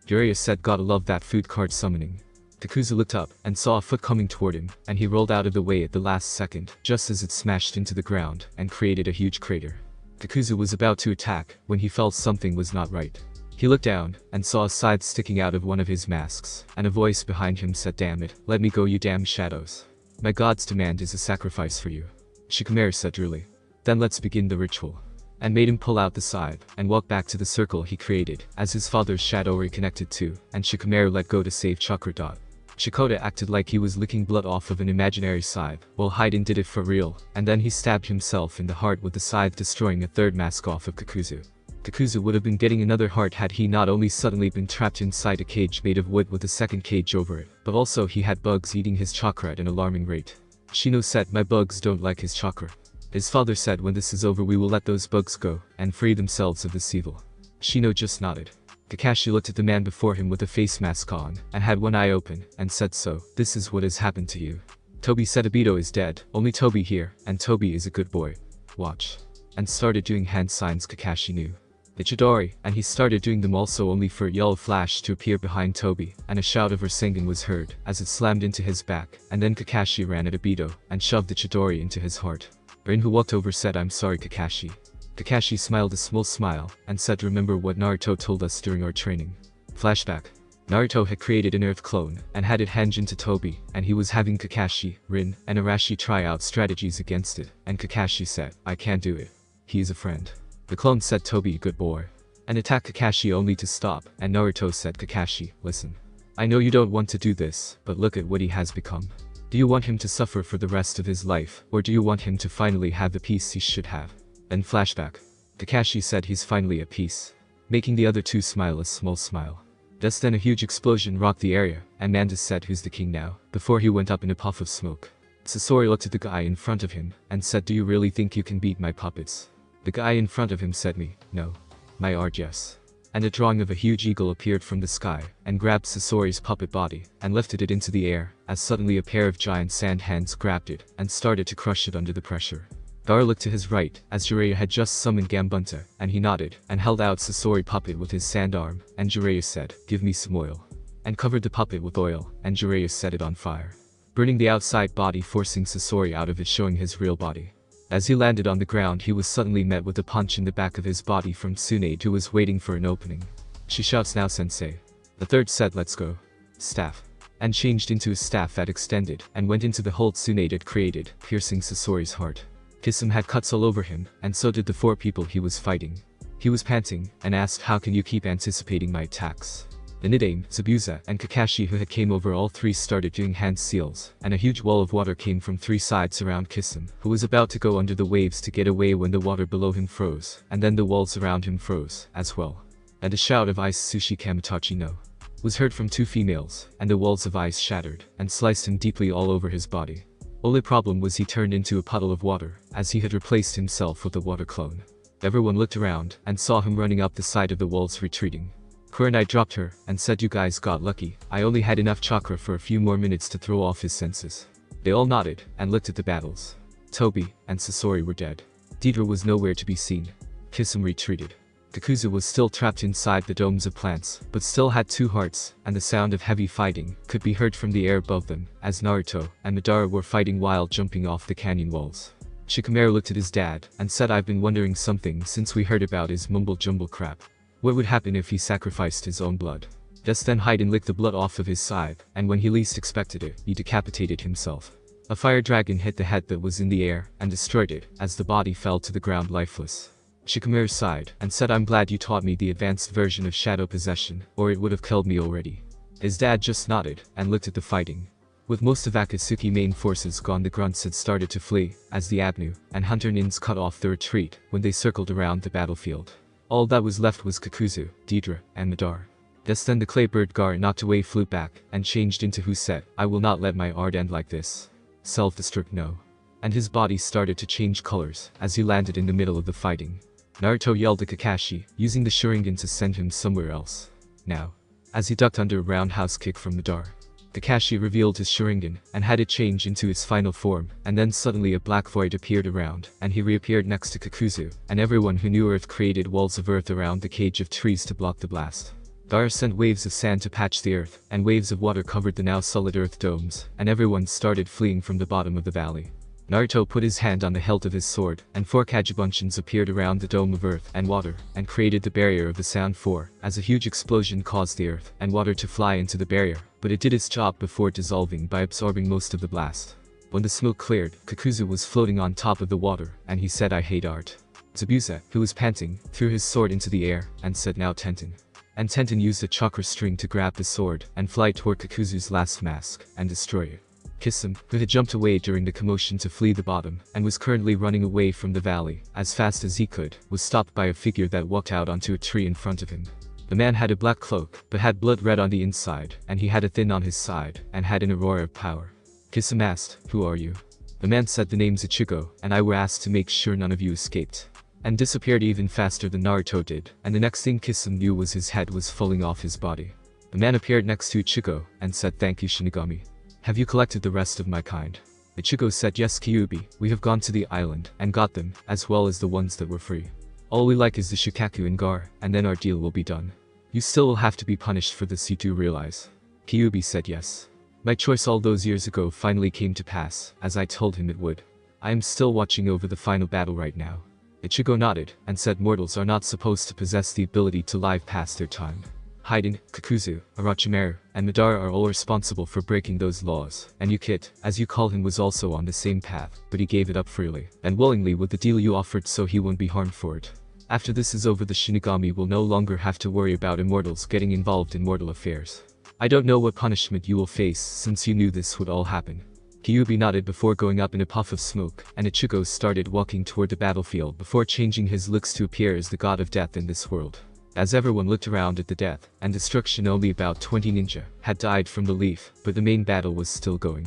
Uriah said, "Gotta love that food card summoning." Kakuzu looked up, and saw a foot coming toward him, and he rolled out of the way at the last second, just as it smashed into the ground, and created a huge crater. Kakuzu was about to attack, when he felt something was not right. He looked down, and saw a scythe sticking out of one of his masks, and a voice behind him said, "Damn it, let me go you damn shadows. My god's demand is a sacrifice for you." Shikamaru said, "Really? Then let's begin the ritual." And made him pull out the scythe, and walk back to the circle he created, as his father's shadow reconnected to, and Shikamaru let go to save Chakra. Shikoda acted like he was licking blood off of an imaginary scythe, while Haiden did it for real, and then he stabbed himself in the heart with the scythe, destroying a 3rd mask off of Kakuzu. Kakuzu would have been getting another heart had he not only suddenly been trapped inside a cage made of wood with a 2nd cage over it, but also he had bugs eating his chakra at an alarming rate. Shino said, "My bugs don't like his chakra." His father said, "When this is over we will let those bugs go, and free themselves of this evil." Shino just nodded. Kakashi looked at the man before him with a face mask on, and had one eye open, and said, "So, this is what has happened to you." Toby said, "Obito is dead, only Toby here, and Toby is a good boy. Watch." And started doing hand signs Kakashi knew. The Chidori, and he started doing them also, only for a yellow flash to appear behind Toby, and a shout of Rasengan was heard, as it slammed into his back, and then Kakashi ran at Obito, and shoved the Chidori into his heart. Rin, who walked over, said, "I'm sorry Kakashi." Kakashi smiled a small smile, and said, "Remember what Naruto told us during our training." Flashback. Naruto had created an Earth clone, and had it henge into Toby, and he was having Kakashi, Rin, and Arashi try out strategies against it, and Kakashi said, "I can't do it. He is a friend." The clone said, "Toby, good boy," and attacked Kakashi only to stop, and Naruto said, "Kakashi, listen. I know you don't want to do this, but look at what he has become. Do you want him to suffer for the rest of his life, or do you want him to finally have the peace he should have?" Then flashback. Kakashi said he's finally at peace, making the other 2 smile a small smile. Just then a huge explosion rocked the area, and Mandas said, "Who's the king now?" before he went up in a puff of smoke. Sasori looked at the guy in front of him and said, "Do you really think you can beat my puppets?" The guy in front of him said, "Me, no. My art, yes." And a drawing of a huge eagle appeared from the sky and grabbed Sasori's puppet body and lifted it into the air, as suddenly a pair of giant sand hands grabbed it and started to crush it under the pressure. Gar looked to his right, as Jiraiya had just summoned Gambunta, and he nodded and held out Sasori puppet with his sand arm, and Jiraiya said, "Give me some oil," and covered the puppet with oil, and Jiraiya set it on fire, burning the outside body, forcing Sasori out of it, showing his real body. As he landed on the ground, he was suddenly met with a punch in the back of his body from Tsunade, who was waiting for an opening. She shouts, "Now sensei." The third said, "Let's go." Staff. And changed into a staff that extended and went into the hole Tsunade had created, piercing Sasori's heart. Kisame had cuts all over him, and so did the 4 people he was fighting. He was panting, and asked, "How can you keep anticipating my attacks?" The Nidaime, Zabuza, and Kakashi, who had came over, all 3 started doing hand seals, and a huge wall of water came from 3 sides around Kisame, who was about to go under the waves to get away when the water below him froze, and then the walls around him froze, as well. And a shout of "Ice Sushi Kamitachi no" was heard from 2 females, and the walls of ice shattered, and sliced him deeply all over his body. Only problem was he turned into a puddle of water, as he had replaced himself with a water clone. Everyone looked around, and saw him running up the side of the walls, retreating. Kurenai dropped her, and said, "You guys got lucky. I only had enough chakra for a few more minutes to throw off his senses." They all nodded, and looked at the battles. Tobi and Sasori were dead. Deidre was nowhere to be seen. Kisame retreated. Kakuzu was still trapped inside the domes of plants, but still had 2 hearts, and the sound of heavy fighting could be heard from the air above them, as Naruto and Madara were fighting while jumping off the canyon walls. Shikamaru looked at his dad, and said, "I've been wondering something since we heard about his mumble-jumble crap. What would happen if he sacrificed his own blood?" Just then Haiden licked the blood off of his scythe, and when he least expected it, he decapitated himself. A fire dragon hit the head that was in the air, and destroyed it, as the body fell to the ground lifeless. Shikamaru sighed, and said, "I'm glad you taught me the advanced version of shadow possession, or it would have killed me already." His dad just nodded, and looked at the fighting. With most of Akatsuki main forces gone, the grunts had started to flee, as the Abnu and Hunter Nins cut off the retreat when they circled around the battlefield. All that was left was Kakuzu, Deidre, and Madara. Just then the clay bird Gar knocked away, flew back, and changed into who said, "I will not let my art end like this. Self-destruct, no." And his body started to change colors, as he landed in the middle of the fighting. Naruto yelled at Kakashi, using the Sharingan to send him somewhere else. Now. As he ducked under a roundhouse kick from Madara, Kakashi revealed his Sharingan, and had it change into its final form, and then suddenly a black void appeared around, and he reappeared next to Kakuzu, and everyone who knew Earth created walls of earth around the cage of trees to block the blast. Gaara sent waves of sand to patch the earth, and waves of water covered the now solid earth domes, and everyone started fleeing from the bottom of the valley. Naruto put his hand on the hilt of his sword, and 4 Kagebunshians appeared around the dome of earth and water, and created the barrier of the Sound 4, as a huge explosion caused the earth and water to fly into the barrier, but it did its job before dissolving by absorbing most of the blast. When the smoke cleared, Kakuzu was floating on top of the water, and he said, "I hate art." Zabuza, who was panting, threw his sword into the air, and said, "Now Tenten." And Tenten used a chakra string to grab the sword, and fly toward Kakuzu's last mask, and destroy it. Kisame, who had jumped away during the commotion to flee the bottom, and was currently running away from the valley, as fast as he could, was stopped by a figure that walked out onto a tree in front of him. The man had a black cloak, but had blood red on the inside, and he had a thin on his side, and had an aurora of power. Kisame asked, "Who are you?" The man said, "The name's Ichigo, and I were asked to make sure none of you escaped." And disappeared even faster than Naruto did, and the next thing Kisame knew was his head was falling off his body. The man appeared next to Ichigo, and said, "Thank you, Shinigami. Have you collected the rest of my kind?" Ichigo said, "Yes, Kyuubi, we have gone to the island, and got them, as well as the ones that were free. All we like is the Shikaku and Gar, and then our deal will be done. You still will have to be punished for this, you do realize?" Kyuubi said yes. "My choice all those years ago finally came to pass, as I told him it would. I am still watching over the final battle right now." Ichigo nodded, and said, "Mortals are not supposed to possess the ability to live past their time. Haiden, Kakuzu, Orochimaru, and Madara are all responsible for breaking those laws, and Yukit, as you call him, was also on the same path, but he gave it up freely, and willingly with the deal you offered, so he won't be harmed for it. After this is over, the Shinigami will no longer have to worry about immortals getting involved in mortal affairs. I don't know what punishment you will face since you knew this would all happen." Kyuubi nodded before going up in a puff of smoke, and Ichigo started walking toward the battlefield before changing his looks to appear as the god of death in this world. As everyone looked around at the death and destruction, only about 20 ninja had died from the leaf, but the main battle was still going.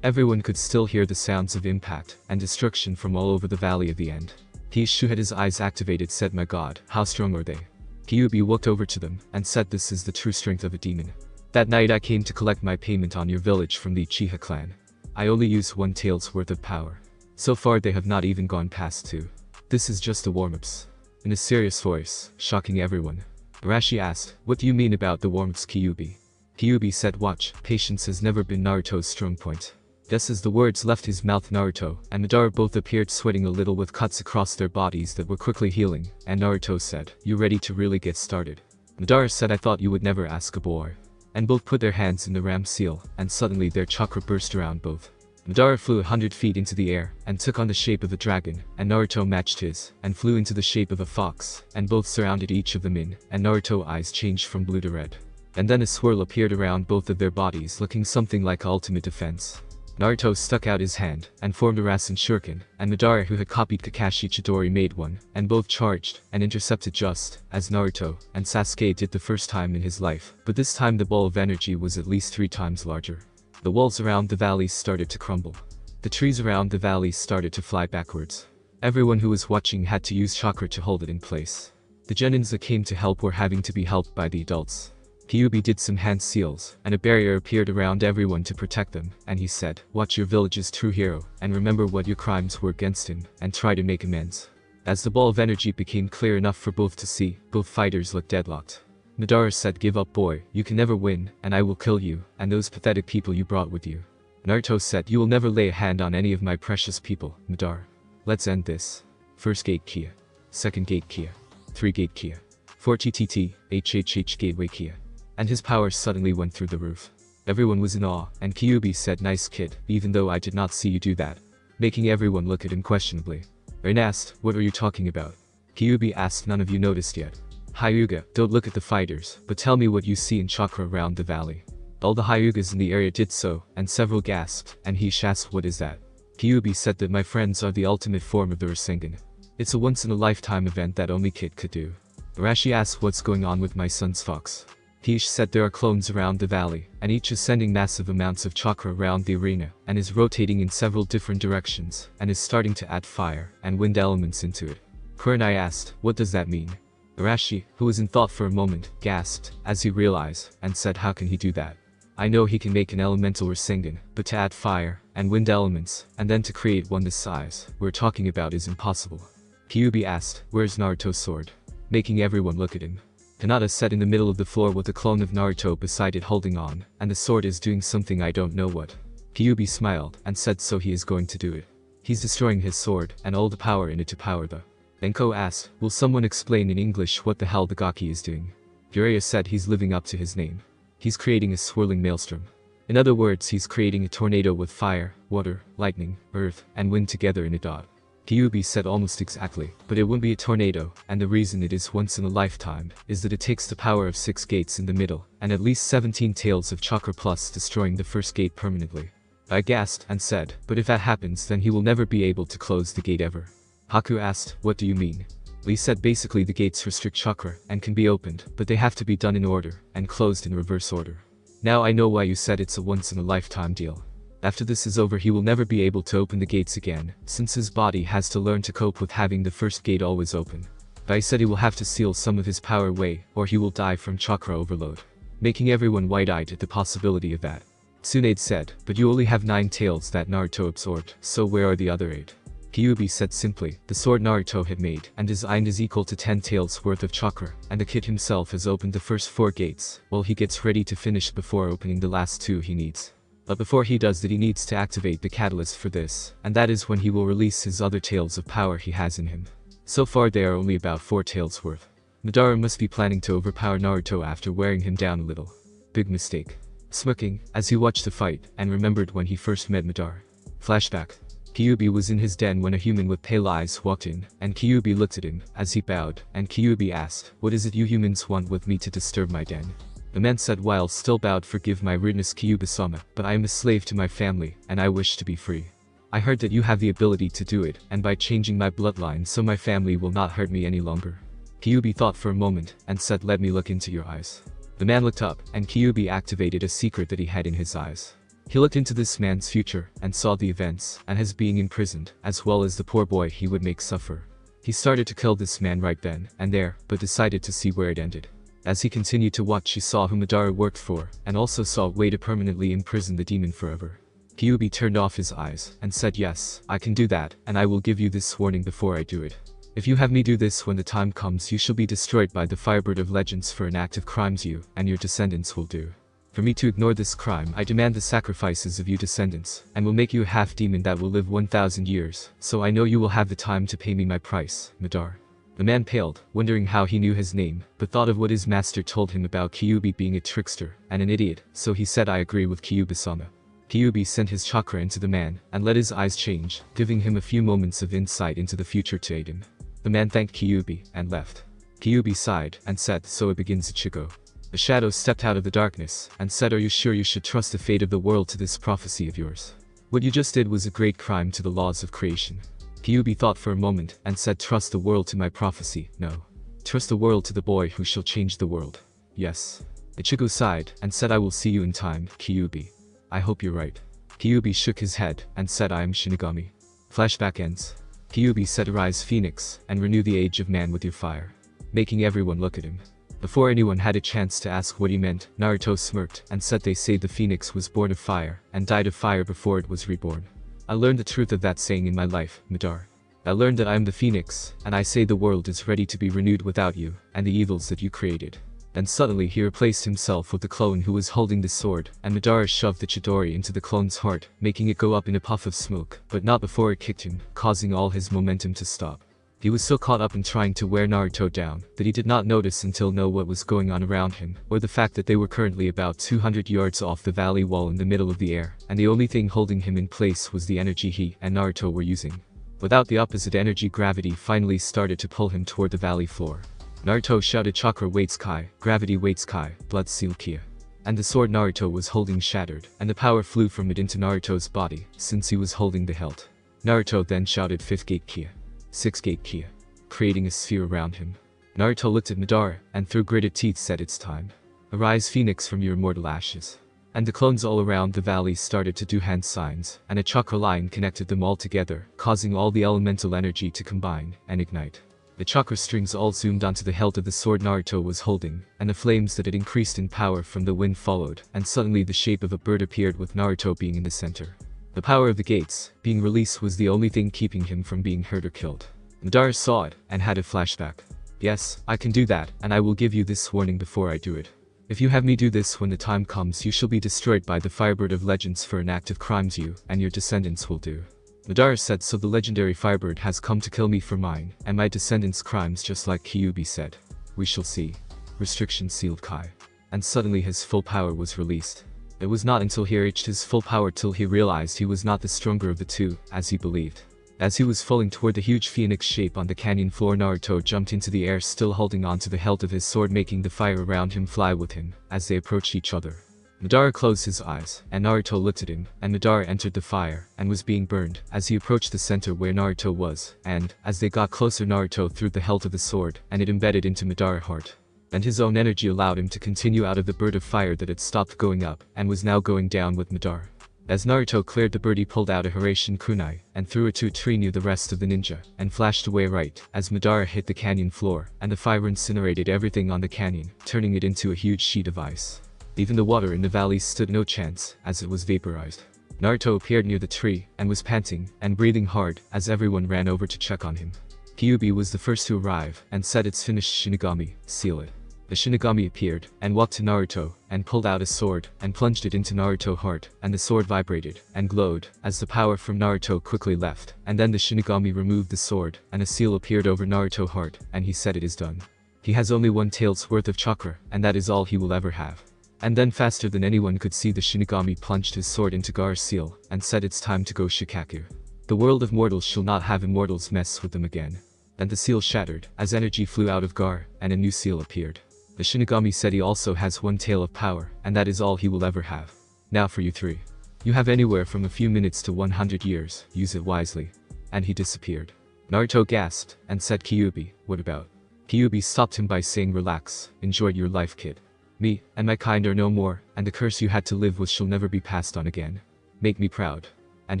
Everyone could still hear the sounds of impact and destruction from all over the valley of the end. Kishu had his eyes activated, said, "My god, how strong are they?" Kyuubi walked over to them and said, "This is the true strength of a demon. That night I came to collect my payment on your village from the Uchiha clan. I only used 1 tail's worth of power. So far they have not even gone past 2. This is just the warm-ups." In a serious voice, shocking everyone, Arashi asked, "What do you mean about the warm-ups, Kyuubi?" Kyuubi said, "Watch, patience has never been Naruto's strong point." Just as the words left his mouth, Naruto and Madara both appeared, sweating a little with cuts across their bodies that were quickly healing, and Naruto said, "You ready to really get started?" Madara said, "I thought you would never ask a boy." And both put their hands in the ram seal, and suddenly their chakra burst around both. Madara flew 100 feet into the air and took on the shape of a dragon, and Naruto matched his and flew into the shape of a fox, and both surrounded each of them in, and Naruto's eyes changed from blue to red. And then a swirl appeared around both of their bodies, looking something like ultimate defense. Naruto stuck out his hand and formed a Rasen Shuriken, and Madara, who had copied Kakashi Chidori, made one, and both charged and intercepted just as Naruto and Sasuke did the first time in his life, but this time the ball of energy was at least 3 times larger. The walls around the valleys started to crumble. The trees around the valleys started to fly backwards. Everyone who was watching had to use chakra to hold it in place. The genins that came to help were having to be helped by the adults. Kyuubi did some hand seals, and a barrier appeared around everyone to protect them, and he said, "Watch your village's true hero, and remember what your crimes were against him, and try to make amends." As the ball of energy became clear enough for both to see, both fighters looked deadlocked. Madara said, "Give up, boy, you can never win, and I will kill you, and those pathetic people you brought with you." Naruto said, "You will never lay a hand on any of my precious people, Madara. Let's end this. First gate Kia. Second gate Kia. 3 gate Kia. 4 TTT, HHH gateway Kia." And his powers suddenly went through the roof. Everyone was in awe, and Kyuubi said, "Nice kid, even though I did not see you do that," making everyone look at him questionably. Rin asked, "What are you talking about?" Kyuubi asked, "None of you noticed yet?" "Hyuga, don't look at the fighters, but tell me what you see in chakra around the valley." All the Hyugas in the area did so, and several gasped, and he asked, "What is that?" Kyuubi said that my friends are the ultimate form of the Rasengan. It's a once-in-a-lifetime event that only Kid could do. Arashi asked, "What's going on with my son's fox?" Kish said there are clones around the valley, and each is sending massive amounts of chakra around the arena, and is rotating in several different directions, and is starting to add fire and wind elements into it. Kurenai asked, "What does that mean?" Arashi, who was in thought for a moment, gasped as he realized, and said, "How can he do that? I know he can make an elemental Rasengan, but to add fire and wind elements, and then to create one this size we're talking about is impossible." Kyuubi asked, "Where's Naruto's sword?" Making everyone look at him. Kanata sat in the middle of the floor with a clone of Naruto beside it holding on, and the sword is doing something I don't know what. Kyuubi smiled and said, "So he is going to do it. He's destroying his sword and all the power in it to power the." Enko asked, "Will someone explain in English what the hell the Gaki is doing?" Jiraiya said he's living up to his name. He's creating a swirling maelstrom. In other words, he's creating a tornado with fire, water, lightning, earth, and wind together in a dot. Kyuubi said almost exactly, but it wouldn't be a tornado, and the reason it is once in a lifetime is that it takes the power of 6 gates in the middle, and at least 17 tails of chakra plus destroying the first gate permanently. I gasped and said, "But if that happens, then he will never be able to close the gate ever." Haku asked, "What do you mean?" Lee said basically the gates restrict chakra and can be opened, but they have to be done in order and closed in reverse order. Now I know why you said it's a once in a lifetime deal. After this is over he will never be able to open the gates again, since his body has to learn to cope with having the first gate always open. But I said he will have to seal some of his power away, or he will die from chakra overload. Making everyone wide-eyed at the possibility of that. Tsunade said, "But you only have 9 tails that Naruto absorbed, so where are the other 8? Kyuubi said simply, "The sword Naruto had made and designed is equal to 10 tails worth of chakra, and the kid himself has opened the first 4 gates, while he gets ready to finish before opening the last 2 he needs. But before he does that he needs to activate the catalyst for this, and that is when he will release his other tails of power he has in him. So far they are only about 4 tails worth. Madara must be planning to overpower Naruto after wearing him down a little. Big mistake." Smirking, as he watched the fight, and remembered when he first met Madara. Flashback. Kyuubi was in his den when a human with pale eyes walked in, and Kyuubi looked at him as he bowed, and Kyuubi asked, "What is it you humans want with me to disturb my den?" The man said while still bowed, "Forgive my rudeness, Kyuubi-sama, but I am a slave to my family, and I wish to be free. I heard that you have the ability to do it, and by changing my bloodline so my family will not hurt me any longer." Kyuubi thought for a moment, and said, "Let me look into your eyes." The man looked up, and Kyuubi activated a secret that he had in his eyes. He looked into this man's future and saw the events and his being imprisoned, as well as the poor boy he would make suffer. He started to kill this man right then and there, but decided to see where it ended. As he continued to watch, he saw who Madara worked for, and also saw a way to permanently imprison the demon forever. Kyuubi turned off his eyes and said, "Yes, I can do that, and I will give you this warning before I do it. If you have me do this when the time comes, you shall be destroyed by the Firebird of Legends for an act of crimes you and your descendants will do. For me to ignore this crime, I demand the sacrifices of you descendants, and will make you a half-demon that will live 1,000 years, so I know you will have the time to pay me my price, Madara." The man paled, wondering how he knew his name, but thought of what his master told him about Kyuubi being a trickster and an idiot, so he said, "I agree with Kyuubi-sama." Kyuubi sent his chakra into the man, and let his eyes change, giving him a few moments of insight into the future to aid him. The man thanked Kyuubi, and left. Kyuubi sighed, and said, "So it begins, Ichigo." The shadow stepped out of the darkness, and said, "Are you sure you should trust the fate of the world to this prophecy of yours? What you just did was a great crime to the laws of creation." Kyuubi thought for a moment, and said, "Trust the world to my prophecy, no. Trust the world to the boy who shall change the world. Yes." Ichigo sighed, and said, "I will see you in time, Kyuubi. I hope you're right." Kyuubi shook his head, and said, "I am Shinigami." Flashback ends. Kyuubi said, "Arise, Phoenix, and renew the age of man with your fire," making everyone look at him. Before anyone had a chance to ask what he meant, Naruto smirked and said, "They say the phoenix was born of fire and died of fire before it was reborn. I learned the truth of that saying in my life, Madara. I learned that I am the phoenix, and I say the world is ready to be renewed without you and the evils that you created." Then suddenly he replaced himself with the clone who was holding the sword, and Madara shoved the Chidori into the clone's heart, making it go up in a puff of smoke, but not before it kicked him, causing all his momentum to stop. He was so caught up in trying to wear Naruto down that he did not notice until know what was going on around him, or the fact that they were currently about 200 yards off the valley wall in the middle of the air, and the only thing holding him in place was the energy he and Naruto were using. Without the opposite energy, gravity finally started to pull him toward the valley floor. Naruto shouted, "Chakra waits Kai, gravity waits Kai, blood seal Kia." And the sword Naruto was holding shattered, and the power flew from it into Naruto's body, since he was holding the hilt. Naruto then shouted, "Fifth gate Kia. Sixth gate Kia," creating a sphere around him. Naruto looked at Madara, and through gritted teeth said, "It's time. Arise, Phoenix, from your immortal ashes." And the clones all around the valley started to do hand signs, and a chakra line connected them all together, causing all the elemental energy to combine and ignite. The chakra strings all zoomed onto the hilt of the sword Naruto was holding, and the flames that had increased in power from the wind followed, and suddenly the shape of a bird appeared with Naruto being in the center. The power of the gates being released was the only thing keeping him from being hurt or killed. Madara saw it, and had a flashback. "Yes, I can do that, and I will give you this warning before I do it. If you have me do this when the time comes, you shall be destroyed by the Firebird of Legends for an act of crimes you and your descendants will do." Madara said, "So the legendary Firebird has come to kill me for mine and my descendants' crimes, just like Kyuubi said. We shall see." Restriction sealed Kai. And suddenly his full power was released. It was not until he reached his full power till he realized he was not the stronger of the two, as he believed. As he was falling toward the huge phoenix shape on the canyon floor, Naruto jumped into the air, still holding on to the hilt of his sword, making the fire around him fly with him, as they approached each other. Madara closed his eyes, and Naruto looked at him, and Madara entered the fire, and was being burned, as he approached the center where Naruto was, and, as they got closer, Naruto threw the hilt of the sword, and it embedded into Madara's heart. And his own energy allowed him to continue out of the bird of fire that had stopped going up, and was now going down with Madara. As Naruto cleared the bird, he pulled out a Hiraishin kunai, and threw it to a tree near the rest of the ninja, and flashed away right as Madara hit the canyon floor, and the fire incinerated everything on the canyon, turning it into a huge sheet of ice. Even the water in the valley stood no chance, as it was vaporized. Naruto appeared near the tree, and was panting, and breathing hard, as everyone ran over to check on him. Kyuubi was the first to arrive, and said, "It's finished, Shinigami, seal it." The Shinigami appeared, and walked to Naruto, and pulled out a sword, and plunged it into Naruto's heart, and the sword vibrated, and glowed, as the power from Naruto quickly left, and then the Shinigami removed the sword, and a seal appeared over Naruto's heart, and he said, "It is done. He has only 1 tael's worth of chakra, and that is all he will ever have." And then, faster than anyone could see, the Shinigami plunged his sword into Gar's seal, and said, "It's time to go, Shikaku. The world of mortals shall not have immortals mess with them again." And the seal shattered, as energy flew out of Gar, and a new seal appeared. The Shinigami said he also has 1 tael of power, and that is all he will ever have. "Now for you 3. You have anywhere from a few minutes to 100 years, use it wisely." And he disappeared. Naruto gasped, and said, "Kyuubi, what about?" Kyuubi stopped him by saying, "Relax, enjoy your life, kid. Me and my kind are no more, and the curse you had to live with shall never be passed on again. Make me proud. And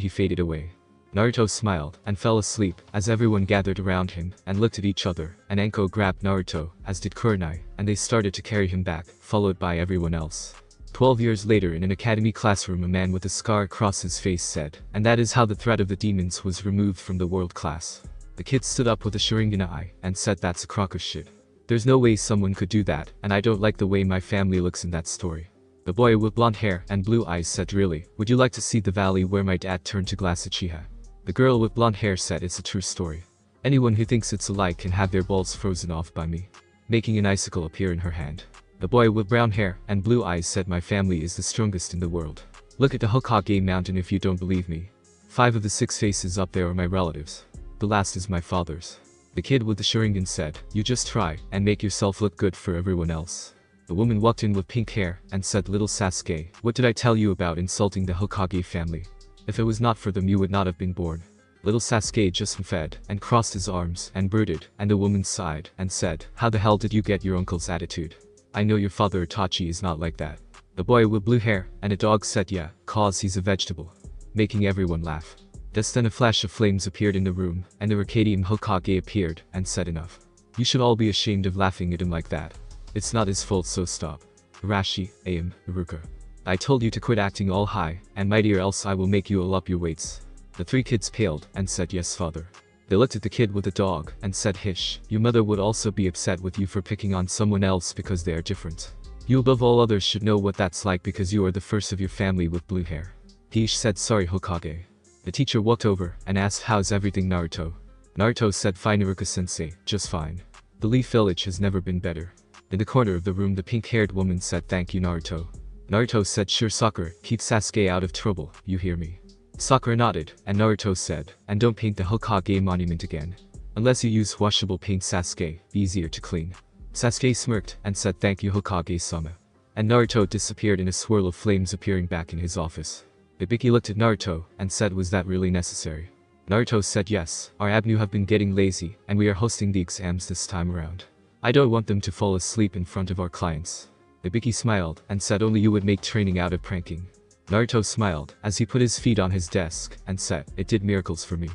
he faded away. Naruto smiled and fell asleep as everyone gathered around him and looked at each other, and Enko grabbed Naruto, as did Kurenai, and they started to carry him back, followed by everyone else. 12 years later, in an academy classroom, a man with a scar across his face said, and that is how the threat of the demons was removed from the world class. The kid stood up with a Sharingan eye and said, that's a crock of shit. There's no way someone could do that, and I don't like the way my family looks in that story. The boy with blonde hair and blue eyes said, really, would you like to see the valley where my dad turned to glass Uchiha? The girl with blonde hair said, it's a true story. Anyone who thinks it's a lie can have their balls frozen off by me. Making an icicle appear in her hand. The boy with brown hair and blue eyes said, my family is the strongest in the world. Look at the Hokage mountain if you don't believe me. 5 of the 6 faces up there are my relatives. The last is my father's. The kid with the Sharingan said, you just try and make yourself look good for everyone else. The woman walked in with pink hair and said, little Sasuke, what did I tell you about insulting the Hokage family? If it was not for them you would not have been born. Little Sasuke just fed and crossed his arms and brooded, and the woman sighed and said, how the hell did you get your uncle's attitude? I know your father Itachi is not like that. The boy with blue hair and a dog said, yeah, cause he's a vegetable. Making everyone laugh. Just then a flash of flames appeared in the room, and the Arcadian Hokage appeared and said, enough. You should all be ashamed of laughing at him like that. It's not his fault, so stop. Arashi, Aim, Iruka. I told you to quit acting all high and mighty, or else I will make you all up your weights. The 3 kids paled and said, yes, father. They looked at the kid with the dog and said, hish, your mother would also be upset with you for picking on someone else because they are different. You above all others should know what that's like because you are the first of your family with blue hair. Hish said, sorry Hokage. The teacher walked over and asked, how's everything, Naruto? Naruto said, fine Iruka-sensei, just fine. The Leaf Village has never been better. In the corner of the room the pink-haired woman said, thank you Naruto. Naruto said, sure Sakura, keep Sasuke out of trouble, you hear me? Sakura nodded, and Naruto said, and don't paint the Hokage monument again. Unless you use washable paint Sasuke, easier to clean. Sasuke smirked and said, thank you Hokage-sama. And Naruto disappeared in a swirl of flames, appearing back in his office. Ibiki looked at Naruto and said, was that really necessary? Naruto said, yes, our ABNU have been getting lazy and we are hosting the exams this time around. I don't want them to fall asleep in front of our clients. Ibiki smiled and said, only you would make training out of pranking. Naruto smiled as he put his feet on his desk and said, it did miracles for me.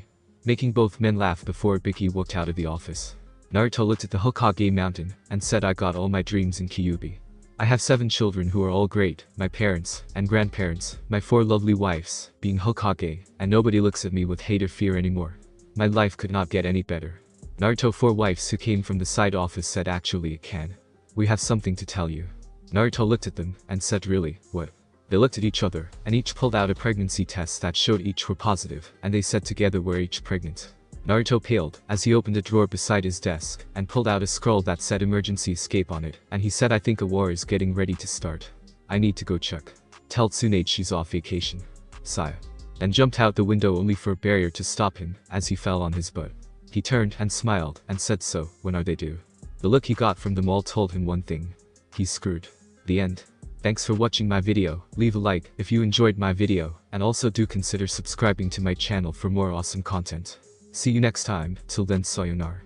Making both men laugh before Ibiki walked out of the office. Naruto looked at the Hokage mountain and said, I got all my dreams in Kyuubi. I have 7 children who are all great, my parents and grandparents, my 4 lovely wives, being Hokage, and nobody looks at me with hate or fear anymore. My life could not get any better. Naruto 4 wives who came from the side office said, actually it can. We have something to tell you. Naruto looked at them and said, really, what? They looked at each other and each pulled out a pregnancy test that showed each were positive, and they said together we're each pregnant. Naruto paled as he opened a drawer beside his desk and pulled out a scroll that said emergency escape on it, and he said, I think a war is getting ready to start. I need to go check. Tell Tsunade she's off vacation. Saya. And jumped out the window only for a barrier to stop him as he fell on his butt. He turned and smiled and said, so, when are they due? The look he got from them all told him one thing. He's screwed. The end. Thanks for watching my video. Leave a like if you enjoyed my video, and also do consider subscribing to my channel for more awesome content. See you next time, till then sayonara.